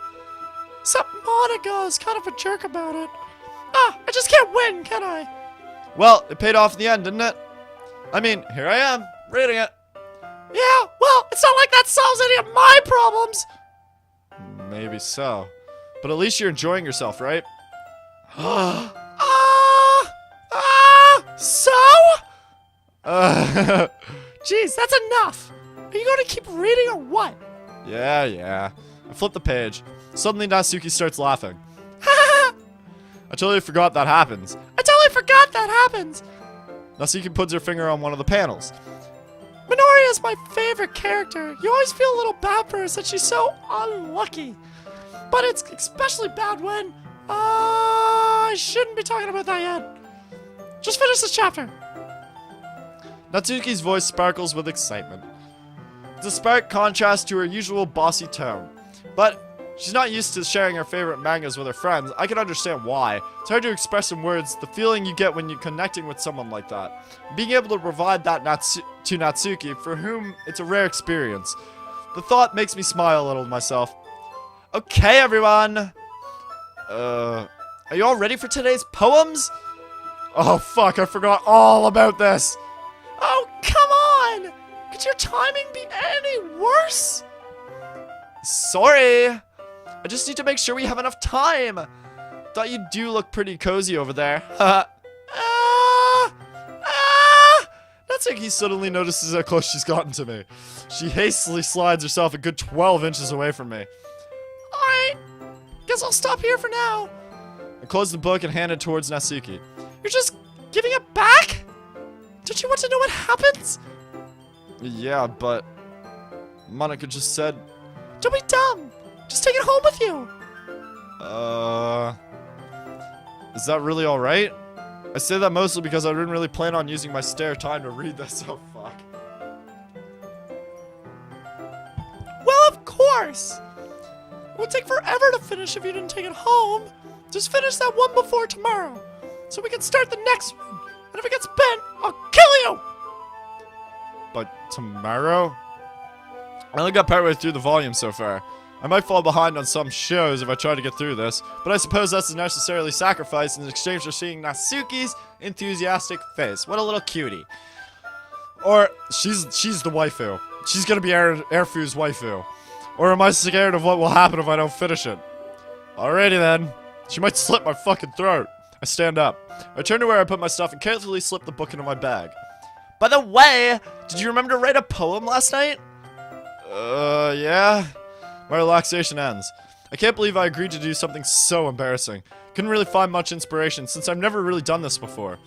Except Monica is kind of a jerk about it. I just can't win, can I? Well, it paid off in the end, didn't it? I mean, here I am, reading it. Yeah, well, it's not like that solves any of my problems. Maybe so. But at least you're enjoying yourself, right? So? Jeez, that's enough! Are you going to keep reading or what? Yeah. I flip the page. Suddenly Natsuki starts laughing. I totally forgot that happens. Natsuki puts her finger on one of the panels. Minoria is my favorite character. You always feel a little bad for her since she's so unlucky. But it's especially bad when... I shouldn't be talking about that yet. Just finish this chapter. Natsuki's voice sparkles with excitement. It's a stark contrast to her usual bossy tone. But she's not used to sharing her favorite mangas with her friends. I can understand why. It's hard to express in words the feeling you get when you're connecting with someone like that. Being able to provide that to Natsuki, for whom it's a rare experience. The thought makes me smile a little to myself. Okay, everyone. Are you all ready for today's poems? Oh, fuck, I forgot all about this. Oh, come on! Could your timing be any worse? Sorry. I just need to make sure we have enough time. Thought you do look pretty cozy over there. Natsuki suddenly notices how close she's gotten to me. She hastily slides herself a good 12 inches away from me. Alright, guess I'll stop here for now. I close the book and hand it towards Natsuki. You're just giving it back? Don't you want to know what happens? Yeah, but Monica just said... Don't be dumb. Just take it home with you. Is that really alright? I say that mostly because I didn't really plan on using my spare time to read this, so fuck. Well, of course. It would take forever to finish if you didn't take it home. Just finish that one before tomorrow, so we can start the next one. And if it gets bent, I'll kill you! But tomorrow? I only got partway through the volume so far. I might fall behind on some shows if I try to get through this, but I suppose that's a necessarily sacrifice in exchange for seeing Natsuki's enthusiastic face. What a little cutie. Or, she's the waifu. She's gonna be Airfu's waifu. Or am I scared of what will happen if I don't finish it? Alrighty then. She might slit my fucking throat. I stand up. I turn to where I put my stuff and carefully slip the book into my bag. By the way, did you remember to write a poem last night? Yeah. My relaxation ends. I can't believe I agreed to do something so embarrassing. Couldn't really find much inspiration since I've never really done this before.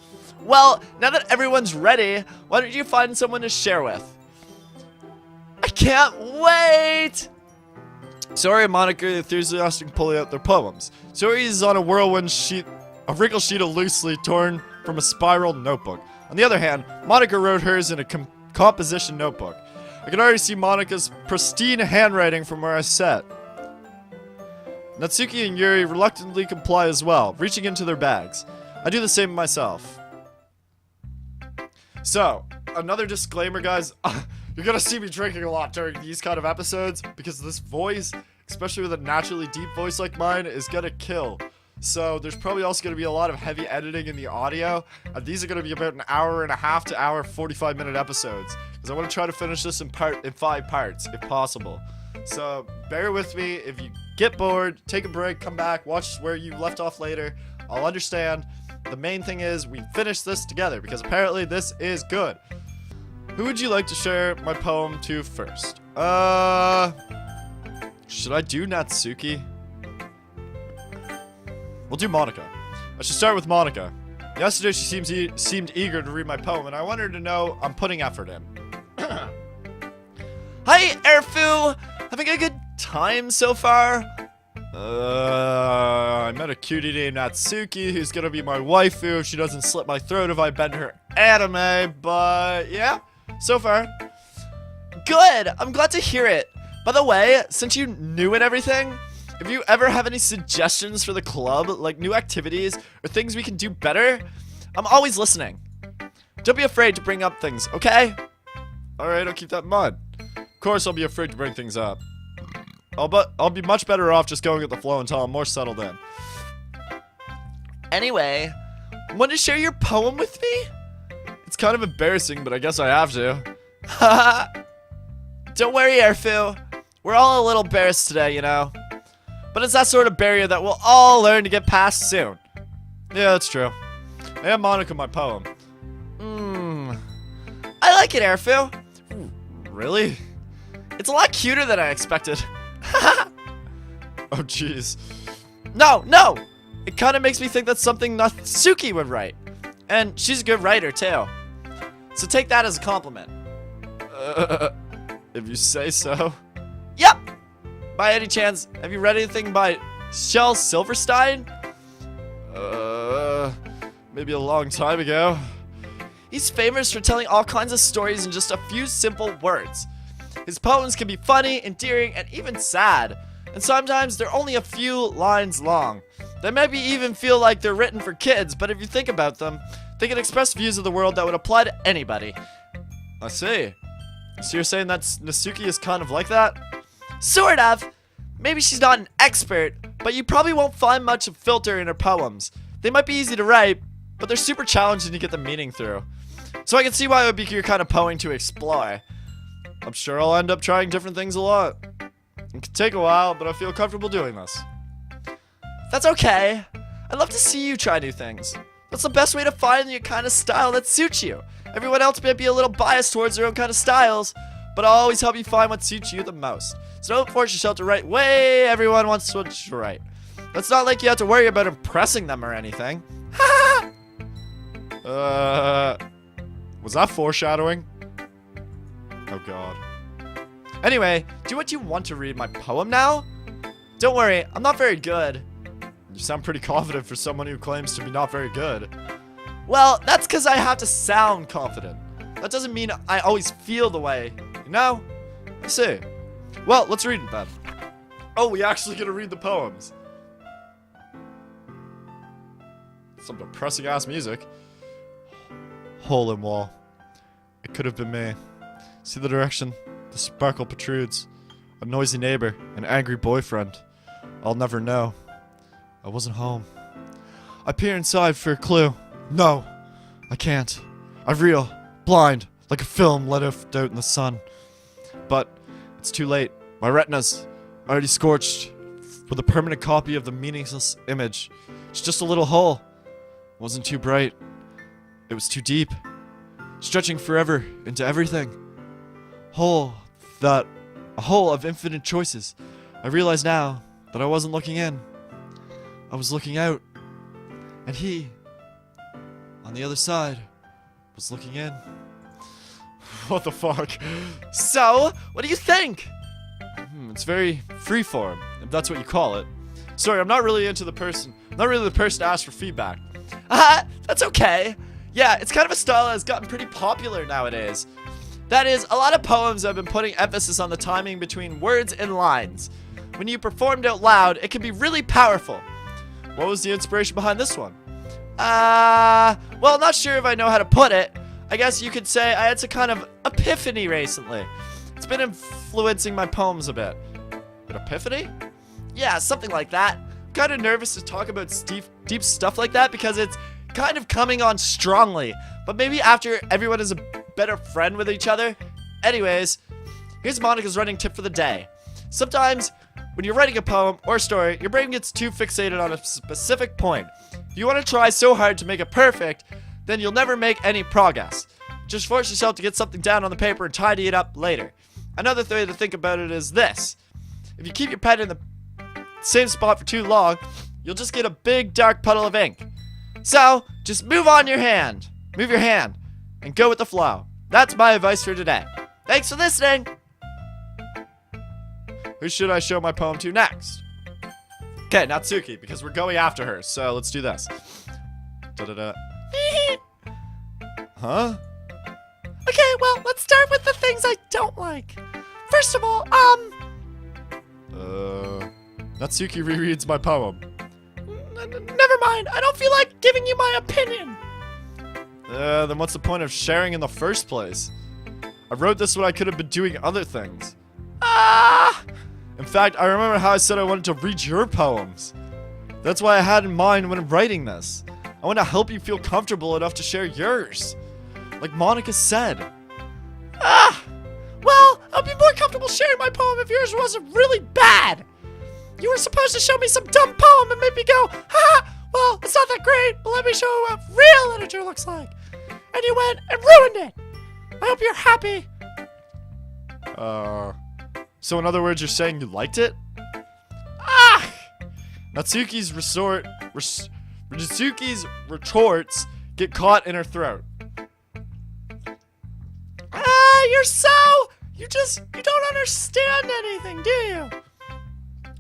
Well, now that everyone's ready, why don't you find someone to share with? I can't wait! Sori and Monica are enthusiastic pulling out their poems. Sori is on a whirlwind sheet, a wrinkled sheet of loosely torn from a spiral notebook. On the other hand, Monica wrote hers in a composition notebook. I can already see Monica's pristine handwriting from where I sat. Natsuki and Yuri reluctantly comply as well, reaching into their bags. I do the same myself. So, another disclaimer, guys. You're gonna see me drinking a lot during these kind of episodes because this voice, especially with a naturally deep voice like mine, is gonna kill. So there's probably also going to be a lot of heavy editing in the audio. These are going to be about an hour and a half to hour 45-minute episodes. Because I want to try to finish this in 5 parts, if possible. So bear with me. If you get bored, take a break, come back, watch where you left off later. I'll understand. The main thing is we finish this together because apparently this is good. Who would you like to share my poem to first? Should I do Natsuki? We'll do Monica. I should start with Monica. Yesterday she seemed eager to read my poem, and I wanted her to know I'm putting effort in. Hi, Airfu! Having a good time so far? I met a cutie named Natsuki who's gonna be my waifu if she doesn't slit my throat if I bend her anime, but yeah, so far. Good! I'm glad to hear it. By the way, since you knew and everything, if you ever have any suggestions for the club, like new activities or things we can do better, I'm always listening. Don't be afraid to bring up things, okay? Alright, I'll keep that in mind. Of course I'll be afraid to bring things up. I'll be much better off just going with the flow until I'm more settled in. Anyway, want to share your poem with me? It's kind of embarrassing, but I guess I have to. Don't worry, Airfu. We're all a little embarrassed today, you know? But it's that sort of barrier that we'll all learn to get past soon. Yeah, that's true. I am Monica, my poem. I like it, Airfu. Really? It's a lot cuter than I expected. Oh, jeez. No, no! It kind of makes me think that's something Natsuki would write. And she's a good writer, too. So take that as a compliment. If you say so. Yep! By any chance, have you read anything by Shel Silverstein? Maybe a long time ago. He's famous for telling all kinds of stories in just a few simple words. His poems can be funny, endearing, and even sad. And sometimes they're only a few lines long. They maybe even feel like they're written for kids, but if you think about them, they can express views of the world that would apply to anybody. I see. So you're saying that Natsuki is kind of like that? Sort of. Maybe she's not an expert, but you probably won't find much of filter in her poems. They might be easy to write, but they're super challenging to get the meaning through. So I can see why it would be your kind of poem to explore. I'm sure I'll end up trying different things a lot. It could take a while, but I feel comfortable doing this. That's okay. I'd love to see you try new things. That's the best way to find your kind of style that suits you. Everyone else might be a little biased towards their own kind of styles, but I'll always help you find what suits you the most. So don't force yourself to write way everyone wants what you write. It's not like you have to worry about impressing them or anything. Was that foreshadowing? Oh god. Anyway, do what you want to read my poem now? Don't worry, I'm not very good. You sound pretty confident for someone who claims to be not very good. Well, that's because I have to sound confident. That doesn't mean I always feel the way, you know? I see. Well, let's read it then. Oh, we actually gonna read the poems. Some depressing ass music. Hole in wall. It could have been me. See the direction? The sparkle protrudes. A noisy neighbor, an angry boyfriend. I'll never know. I wasn't home. I peer inside for a clue. No, I can't. I reel, blind, like a film let out in the sun. But it's too late. My retina's already scorched with a permanent copy of the meaningless image. It's just a little hole. It wasn't too bright. It was too deep, stretching forever into everything. A hole of infinite choices. I realize now that I wasn't looking in. I was looking out. And he, on the other side, was looking in. What the fuck? So, what do you think? It's very freeform, if that's what you call it. Sorry, I'm not really the person to ask for feedback. That's okay. Yeah, it's kind of a style that has gotten pretty popular nowadays. That is, a lot of poems have been putting emphasis on the timing between words and lines. When you performed out loud, it can be really powerful. What was the inspiration behind this one? Well, not sure if I know how to put it. I guess you could say I had some kind of epiphany recently. It's been influencing my poems a bit. An epiphany? Yeah, something like that. I'm kind of nervous to talk about deep stuff like that because it's kind of coming on strongly. But maybe after everyone is a better friend with each other. Anyways, here's Monica's running tip for the day. Sometimes, when you're writing a poem or story, your brain gets too fixated on a specific point. If you want to try so hard to make it perfect, then you'll never make any progress. Just force yourself to get something down on the paper and tidy it up later. Another way to think about it is this. If you keep your pen in the same spot for too long, you'll just get a big dark puddle of ink. So, just move your hand, and go with the flow. That's my advice for today. Thanks for listening! Who should I show my poem to next? Okay, Natsuki, because we're going after her, so let's do this. Da-da-da. Huh? Okay, well, let's start with the things I don't like. First of all, Natsuki rereads my poem. Never mind. I don't feel like giving you my opinion. Then what's the point of sharing in the first place? I wrote this when I could have been doing other things. In fact, I remember how I said I wanted to read your poems. That's what I had in mind when writing this. I want to help you feel comfortable enough to share yours. Like Monica said. Well, I'll be more comfortable sharing my poem if yours wasn't really bad. You were supposed to show me some dumb poem and make me go, well, it's not that great, but let me show you what real literature looks like. And you went and ruined it. I hope you're happy. So in other words, you're saying you liked it? Ah! Natsuki's retorts get caught in her throat. You don't understand anything, do you?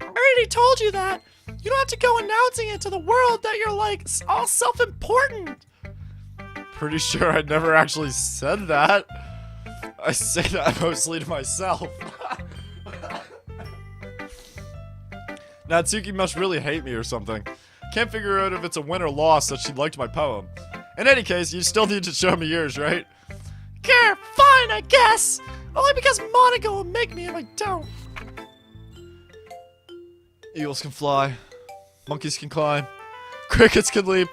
I already told you that. You don't have to go announcing it to the world that you're, like, all self-important. Pretty sure I never actually said that. I say that mostly to myself. Natsuki must really hate me or something. Can't figure out if it's a win or loss that she liked my poem. In any case, you still need to show me yours, right? Care, fine, I guess. Only because Monica will make me if I don't. Eagles can fly. Monkeys can climb. Crickets can leap.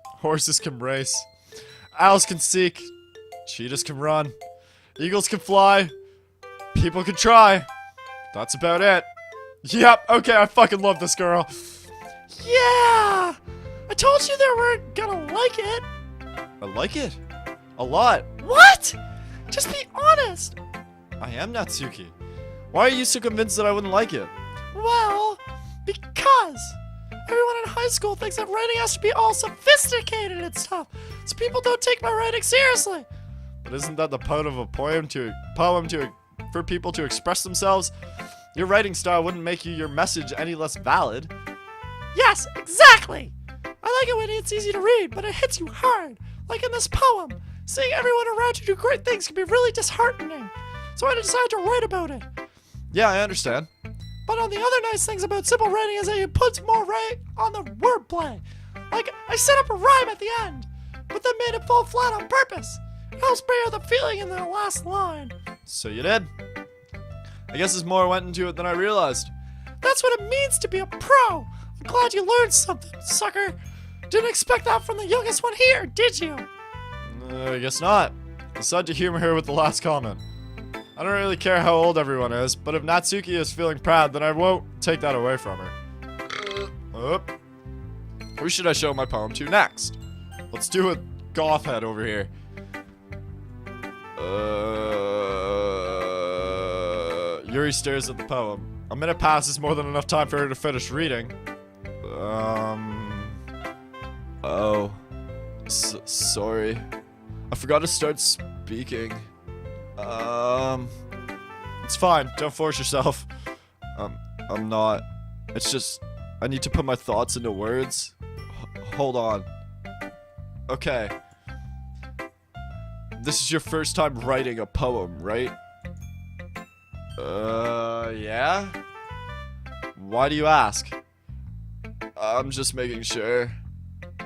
Horses can race. Owls can seek. Cheetahs can run. Eagles can fly. People can try. That's about it. Yep, okay, I fucking love this girl. Yeah! I told you they weren't gonna like it. I like it. A lot. What? Just be honest. I am Natsuki. Why are you so convinced that I wouldn't like it? Well, because everyone in high school thinks that writing has to be all sophisticated and stuff, so people don't take my writing seriously. But isn't that the point of a poem for people to express themselves? Your writing style wouldn't make your message any less valid. Yes, exactly. I like it when it's easy to read, but it hits you hard. Like in this poem, seeing everyone around you do great things can be really disheartening. So I decided to write about it. Yeah, I understand. But on the other nice things about simple writing is that it puts more right on the wordplay. Like, I set up a rhyme at the end, but then made it fall flat on purpose. It helps bring out the feeling in the last line. So you did. I guess there's more went into it than I realized. That's what it means to be a pro. I'm glad you learned something, sucker. Didn't expect that from the youngest one here, did you? I guess not. Decided to humor her with the last comment. I don't really care how old everyone is, but if Natsuki is feeling proud, then I won't take that away from her. Who should I show my poem to next? Let's do a goth head over here. Yuri stares at the poem. A minute passes, more than enough time for her to finish reading. Oh. Sorry. I forgot to start speaking. It's fine. Don't force yourself. I'm not. It's just, I need to put my thoughts into words. Hold on. Okay. This is your first time writing a poem, right? Yeah? Why do you ask? I'm just making sure.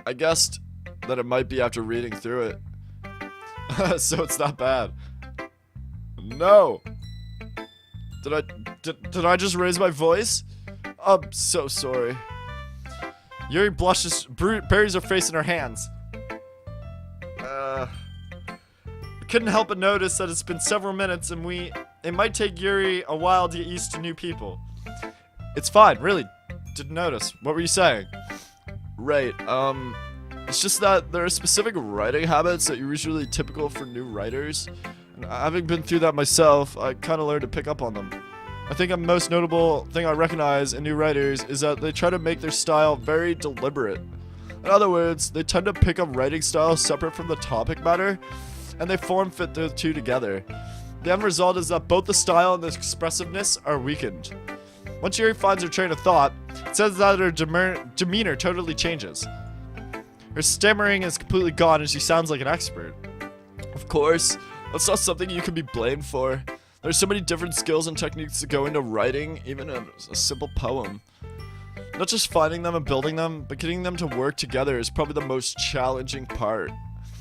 I guessed that it might be after reading through it. So it's not bad. No! Did I just raise my voice? I'm so sorry. Yuri blushes, buries her face in her hands. I couldn't help but notice that it's been several minutes and it might take Yuri a while to get used to new people. It's fine, really. Didn't notice. What were you saying? Right, it's just that there are specific writing habits that are usually typical for new writers. And having been through that myself, I kind of learned to pick up on them. I think a most notable thing I recognize in new writers is that they try to make their style very deliberate. In other words, they tend to pick up writing styles separate from the topic matter, and they form-fit the two together. The end result is that both the style and the expressiveness are weakened. Once Yuri finds her train of thought, it says that her demeanor totally changes. Her stammering is completely gone and she sounds like an expert. Of course, that's not something you can be blamed for. There's so many different skills and techniques that go into writing, even a simple poem. Not just finding them and building them, but getting them to work together is probably the most challenging part.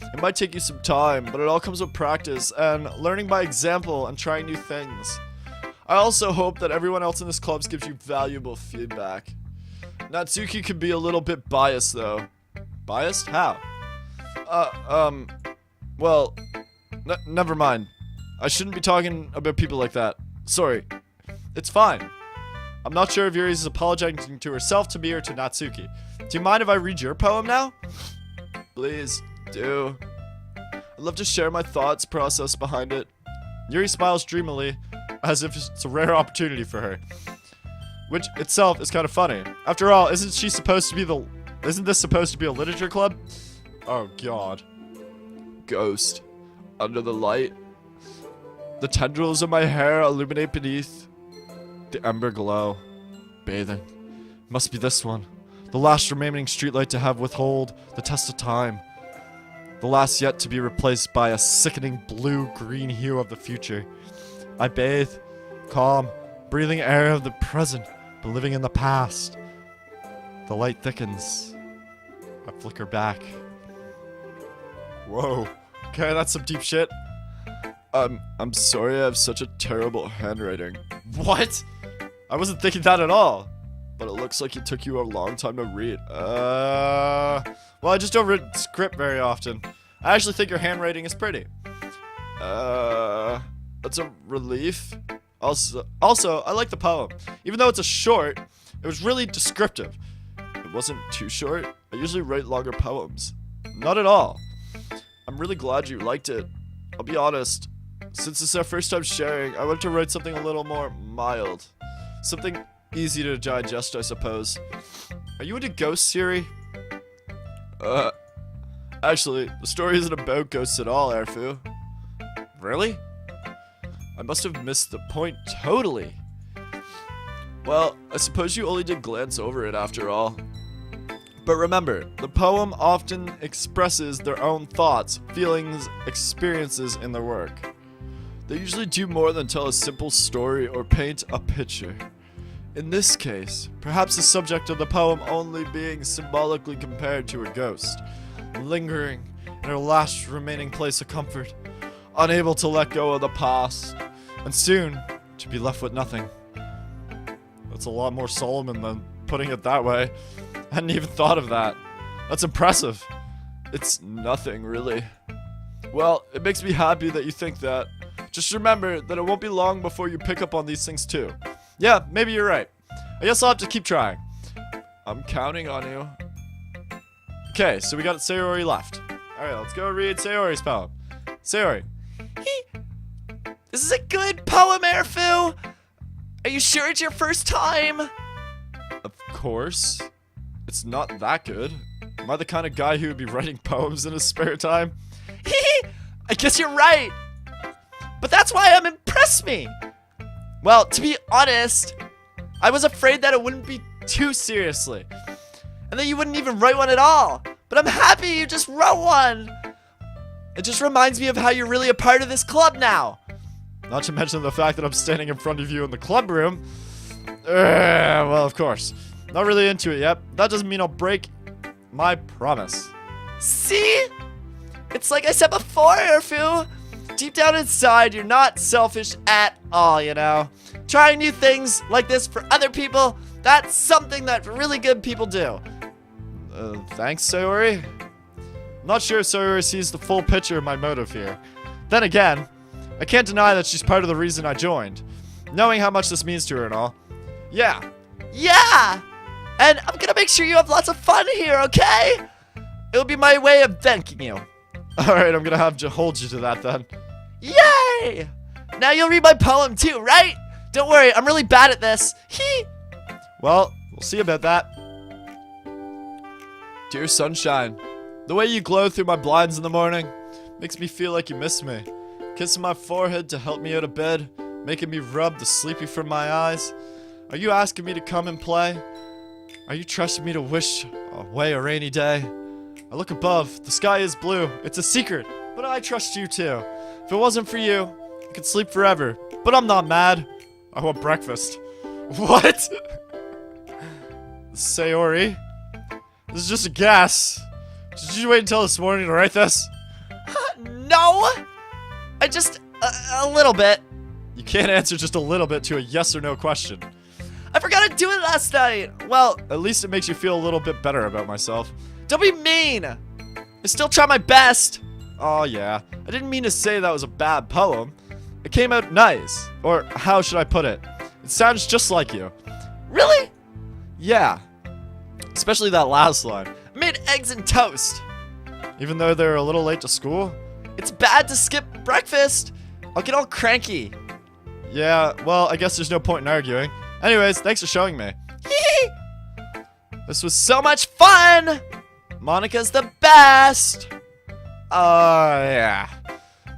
It might take you some time, but it all comes with practice and learning by example and trying new things. I also hope that everyone else in this club gives you valuable feedback. Natsuki can be a little bit biased though. Biased? How? Well, never mind. I shouldn't be talking about people like that. Sorry. It's fine. I'm not sure if Yuri is apologizing to herself, to me, or to Natsuki. Do you mind if I read your poem now? Please, do. I'd love to share my thoughts process behind it. Yuri smiles dreamily, as if it's a rare opportunity for her. Which itself is kind of funny. After all, isn't this supposed to be a literature club? Oh god. Ghost. Under the light. The tendrils of my hair illuminate beneath. The ember glow. Bathing. Must be this one. The last remaining streetlight to have withhold the test of time. The last yet to be replaced by a sickening blue-green hue of the future. I bathe, calm, breathing air of the present, but living in the past. The light thickens. I flicker back. Whoa. Okay, that's some deep shit. I'm sorry I have such a terrible handwriting. What? I wasn't thinking that at all. But it looks like it took you a long time to read. Well, I just don't read script very often. I actually think your handwriting is pretty. That's a relief. Also, I like the poem. Even though it's a short, it was really descriptive. It wasn't too short. I usually write longer poems. Not at all. I'm really glad you liked it. I'll be honest. Since this is our first time sharing, I wanted to write something a little more mild. Something easy to digest, I suppose. Are you into ghosts, Siri? Actually, the story isn't about ghosts at all, Erfu. Really? I must have missed the point totally. Well, I suppose you only did glance over it after all. But remember, the poem often expresses their own thoughts, feelings, experiences in their work. They usually do more than tell a simple story or paint a picture. In this case, perhaps the subject of the poem only being symbolically compared to a ghost, lingering in her last remaining place of comfort, unable to let go of the past, and soon to be left with nothing. That's a lot more Solomon than putting it that way. I hadn't even thought of that. That's impressive. It's nothing, really. Well, it makes me happy that you think that. Just remember that it won't be long before you pick up on these things too. Yeah, maybe you're right. I guess I'll have to keep trying. I'm counting on you. Okay, so we got Sayori left. Alright, let's go read Sayori's poem. Sayori. This is a good poem, Erfu! Are you sure it's your first time? Of course. It's not that good. Am I the kind of guy who would be writing poems in his spare time? I guess you're right. But that's why impressed me. Well, to be honest, I was afraid that it wouldn't be too seriously. And that you wouldn't even write one at all. But I'm happy you just wrote one. It just reminds me of how you're really a part of this club now. Not to mention the fact that I'm standing in front of you in the club room. Well, of course. Not really into it yet. That doesn't mean I'll break my promise. See? It's like I said before, Erfu. Deep down inside, you're not selfish at all, you know? Trying new things like this for other people, that's something that really good people do. Thanks, Sayori. I'm not sure Sayori sees the full picture of my motive here. Then again, I can't deny that she's part of the reason I joined. Knowing how much this means to her and all. Yeah. Yeah! And I'm gonna make sure you have lots of fun here, okay? It'll be my way of thanking you. Alright, I'm gonna have to hold you to that then. Yay! Now you'll read my poem too, right? Don't worry, I'm really bad at this. Well, we'll see about that. Dear sunshine, the way you glow through my blinds in the morning makes me feel like you miss me. Kissing my forehead to help me out of bed, making me rub the sleepy from my eyes. Are you asking me to come and play? Are you trusting me to wish away a rainy day? I look above, the sky is blue, it's a secret, but I trust you too. If it wasn't for you, I could sleep forever, but I'm not mad. I want breakfast. What? Sayori? This is just a guess. Did you wait until this morning to write this? No! I just, a little bit. You can't answer just a little bit to a yes or no question. I forgot to do it last night. Well, at least it makes you feel a little bit better about myself. Don't be mean. I still try my best. Oh yeah, I didn't mean to say that was a bad poem. It came out nice. Or how should I put it? It sounds just like you. Really? Yeah. Especially that last line. I made eggs and toast. Even though they're a little late to school? It's bad to skip breakfast. I'll get all cranky. Yeah, well, I guess there's no point in arguing. Anyways, thanks for showing me. This was so much fun! Monica's the best! Yeah.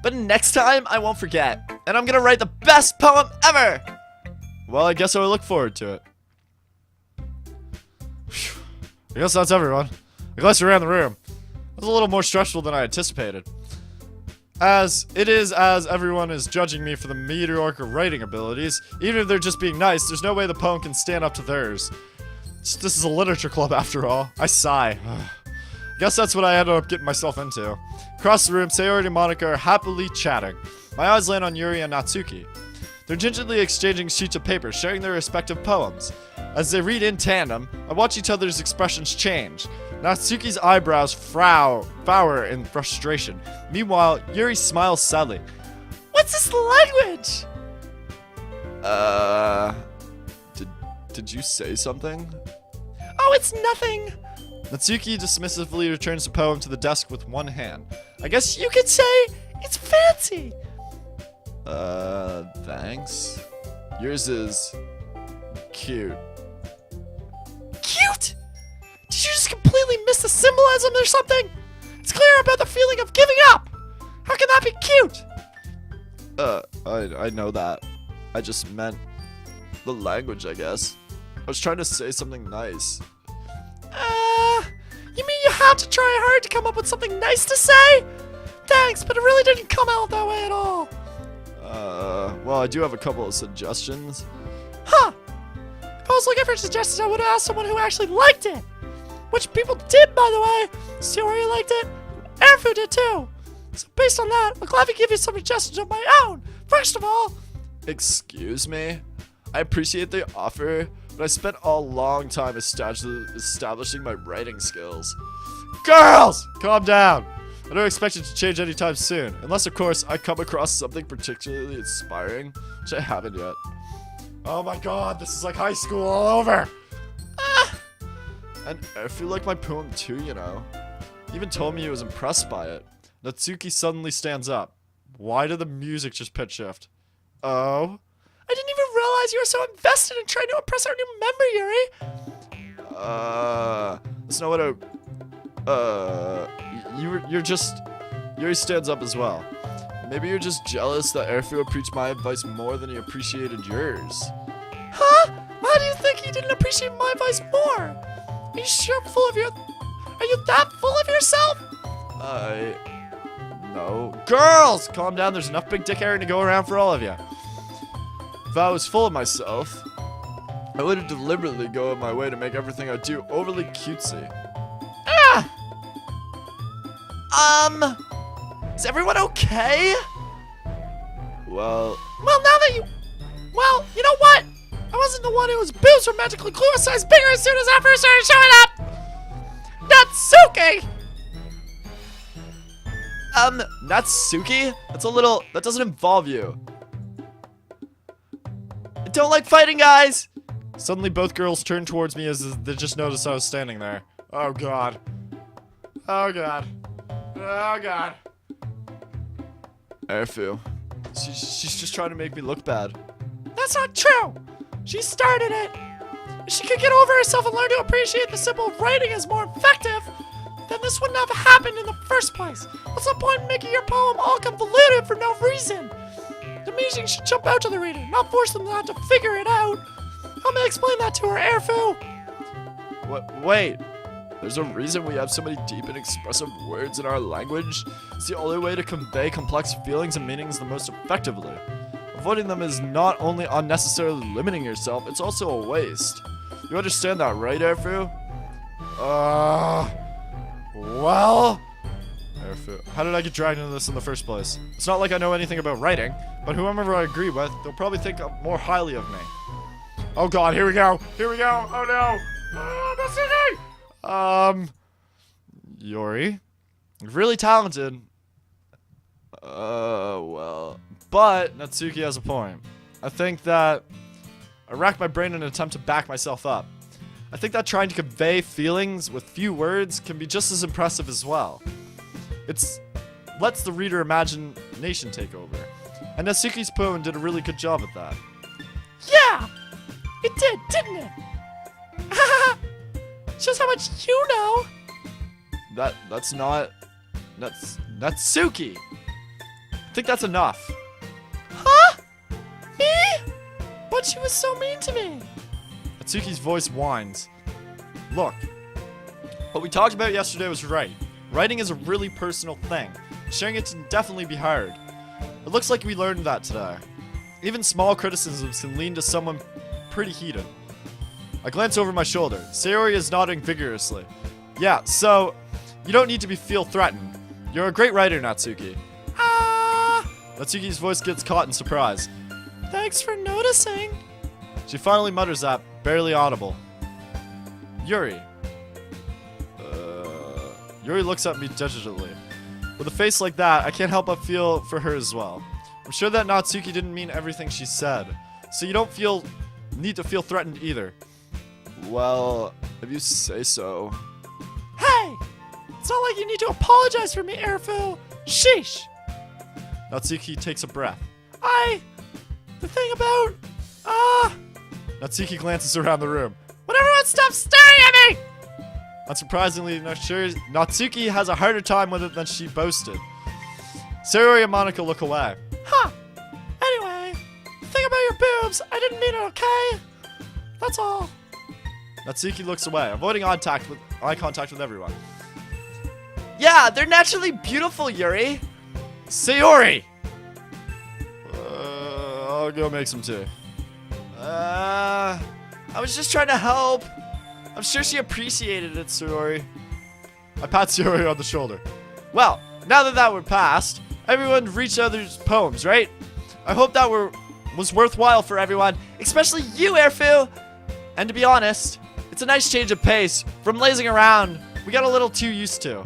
But next time, I won't forget. And I'm gonna write the best poem ever! Well, I guess I will look forward to it. Whew. I guess that's everyone. I glanced around the room. It was a little more stressful than I anticipated. As everyone is judging me for the mediocre writing abilities, even if they're just being nice, there's no way the poem can stand up to theirs. This is a literature club after all. I sigh. Guess that's what I ended up getting myself into. Across the room, Sayori and Monica are happily chatting. My eyes land on Yuri and Natsuki. They're gingerly exchanging sheets of paper, sharing their respective poems. As they read in tandem, I watch each other's expressions change. Natsuki's eyebrows frown in frustration. Meanwhile, Yuri smiles sadly. What's this language? Did you say something? Oh, it's nothing. Natsuki dismissively returns the poem to the desk with one hand. I guess you could say it's fancy. Thanks. Yours is cute. Cute? Did you just completely miss the symbolism or something? It's clear about the feeling of giving up. How can that be cute? I know that. I just meant the language, I guess. I was trying to say something nice. You mean you had to try hard to come up with something nice to say? Thanks, but it really didn't come out that way at all. Well, I do have a couple of suggestions. Huh. If I was looking for suggestions, I would have asked someone who actually liked it. Which people did, by the way. Sayori liked it. Erfu did too. So based on that, I'll gladly give you some suggestions of my own. First of all... Excuse me? I appreciate the offer, but I spent a long time establishing my writing skills. Girls! Calm down! I don't expect it to change anytime soon, unless of course I come across something particularly inspiring, which I haven't yet. Oh my god, this is like high school all over! And I feel like my poem too, you know. He even told me he was impressed by it. Natsuki suddenly stands up. Why did the music just pitch shift? Oh? I didn't even realize you were so invested in trying to impress our new member, Yuri. That's not what Yuri stands up as well. Maybe you're just jealous that Erfu appreciated my advice more than he appreciated yours. Huh? Why do you think he didn't appreciate my advice more? Are you sure are you that full of yourself? No. Girls! Calm down, there's enough big dick Aaron to go around for all of you. If I was full of myself, I would deliberately go my way to make everything I do overly cutesy. Is everyone okay? Well, you know what? I wasn't the one who was boobs were magically glue a size bigger as soon as I first started showing up! Natsuki! Natsuki? That doesn't involve you. I don't like fighting, guys! Suddenly both girls turned towards me as they just noticed I was standing there. Oh god. Oh god. Oh god. Erfu. She's just trying to make me look bad. That's not true! She started it! If she could get over herself and learn to appreciate the symbol of writing as more effective, then this wouldn't have happened in the first place. What's the point in making your poem all convoluted for no reason? The meaning should jump out to the reader, not force them to have to figure it out. Help me explain that to her, Erfu. Wait. There's a reason we have so many deep and expressive words in our language. It's the only way to convey complex feelings and meanings the most effectively. Avoiding them is not only unnecessarily limiting yourself, it's also a waste. You understand that, right, Erfu? Well... Erfu, how did I get dragged into this in the first place? It's not like I know anything about writing, but whoever I agree with, they'll probably think more highly of me. Oh god, here we go! Here we go! Oh no! Yuri? You're really talented. Well... But Natsuki has a point. I think that I racked my brain in an attempt to back myself up. I think that trying to convey feelings with few words can be just as impressive as well. It lets the reader imagination take over. And Natsuki's poem did a really good job at that. Yeah! It did, didn't it? Shows how much you know! That's not... That's Natsuki! I think that's enough. Huh? Me? But she was so mean to me! Natsuki's voice whines. Look, what we talked about yesterday was right. Writing is a really personal thing. Sharing it can definitely be hard. It looks like we learned that today. Even small criticisms can lead to someone pretty heated. I glance over my shoulder. Sayori is nodding vigorously. Yeah, so, you don't need to feel threatened. You're a great writer, Natsuki. Natsuki's voice gets caught in surprise. Thanks for noticing. She finally mutters that, barely audible. Yuri. Yuri looks at me judgingly. With a face like that, I can't help but feel for her as well. I'm sure that Natsuki didn't mean everything she said, so you don't need to feel threatened either. Well, if you say so. Hey! It's not like you need to apologize for me, Airfu. Sheesh! Natsuki takes a breath. The thing about, Natsuki glances around the room. Would everyone stop staring at me? Unsurprisingly, Natsuki has a harder time with it than she boasted. Sayori and Monica look away. Huh. Anyway, the thing about your boobs, I didn't mean it, okay? That's all. Natsuki looks away, avoiding eye contact with everyone. Yeah, they're naturally beautiful, Yuri. Sayori! I'll go make some tea. I was just trying to help. I'm sure she appreciated it, Sayori. I pat Sayori on the shoulder. Well, now that we're past, Everyone read each other's poems, right? I hope that was worthwhile for everyone, especially you, Airfu. And to be honest, it's a nice change of pace from lazing around we got a little too used to.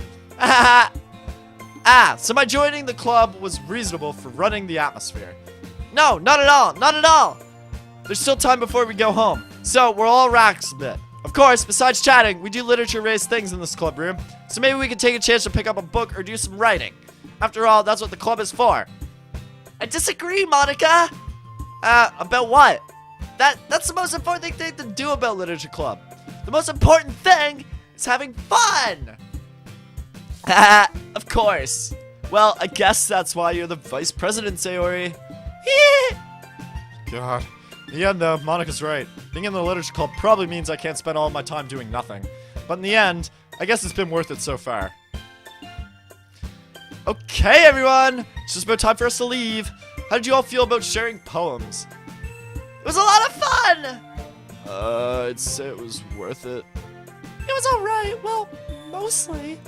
So my joining the club was reasonable for running the atmosphere. No, not at all, not at all. There's still time before we go home, so we're all relaxed a bit. Of course, besides chatting, we do literature-based things in this club room, so maybe we can take a chance to pick up a book or do some writing. After all, that's what the club is for. I disagree, Monica. About what? That's the most important thing to do about literature club. The most important thing is having fun. Of course. Well, I guess that's why you're the vice president, Sayori. God. In the end, though, Monica's right. Being in the literature club probably means I can't spend all my time doing nothing. But in the end, I guess it's been worth it so far. Okay, everyone! It's just about time for us to leave. How did you all feel about sharing poems? It was a lot of fun! I'd say it was worth it. It was alright, well, mostly.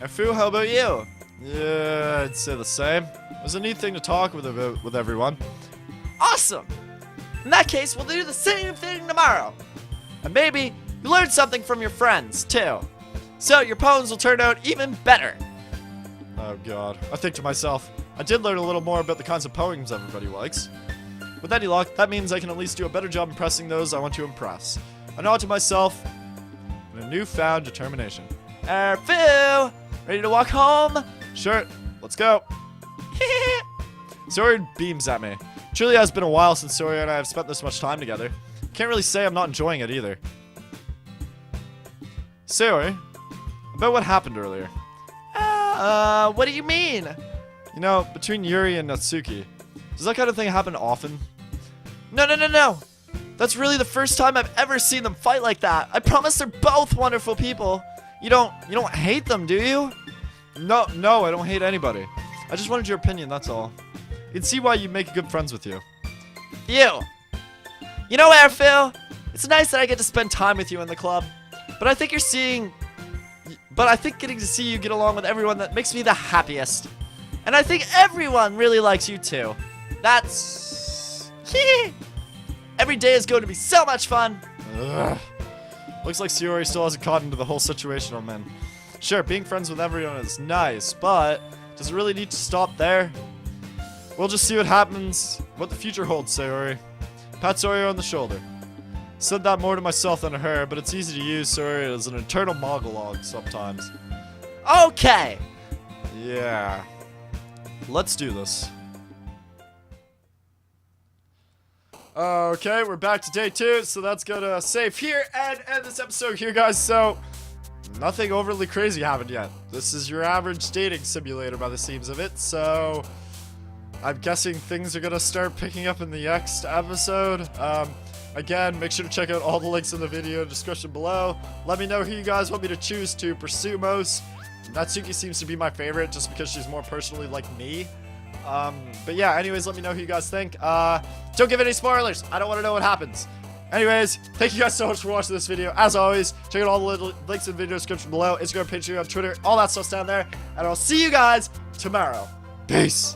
Fu, how about you? Yeah, I'd say the same. It was a neat thing to talk with everyone. Awesome! In that case, we'll do the same thing tomorrow. And maybe you learned something from your friends, too. So your poems will turn out even better. Oh god. I think to myself, I did learn a little more about the kinds of poems everybody likes. With any luck, that means I can at least do a better job impressing those I want to impress. I nod to myself in a newfound determination. Phil, ready to walk home? Sure, let's go. Sayori beams at me. Truly has been a while since Sayori and I have spent this much time together. Can't really say I'm not enjoying it either. Sayori, about what happened earlier. What do you mean? You know, between Yuri and Natsuki, does that kind of thing happen often? No. That's really the first time I've ever seen them fight like that. I promise they're both wonderful people. You don't hate them, do you? No, I don't hate anybody. I just wanted your opinion, that's all. You can see why you make good friends with you. You know, Airfill, it's nice that I get to spend time with you in the club, but I think getting to see you get along with everyone that makes me the happiest. And I think everyone really likes you too. That's... Every day is going to be so much fun. Ugh. Looks like Sayori still hasn't caught into the whole situation I'm in. Sure, being friends with everyone is nice, but does it really need to stop there? We'll just see what happens, what the future holds, Sayori. Pat Sayori on the shoulder. Said that more to myself than to her, but it's easy to use Sayori as an internal monologue sometimes. Okay. Yeah. Let's do this. Okay, we're back to day 2, so that's gonna save here and end this episode here, guys. So, nothing overly crazy happened yet. This is your average dating simulator by the seams of it, so I'm guessing things are gonna start picking up in the next episode. Again, make sure to check out all the links in the video description below. Let me know who you guys want me to choose to pursue most. Natsuki seems to be my favorite just because she's more personally like me. But yeah, anyways, let me know who you guys think. Don't give any spoilers. I don't want to know what happens. Anyways, thank you guys so much for watching this video. As always, check out all the links in the video description below. Instagram, Patreon, Twitter, all that stuff's down there. And I'll see you guys tomorrow. Peace.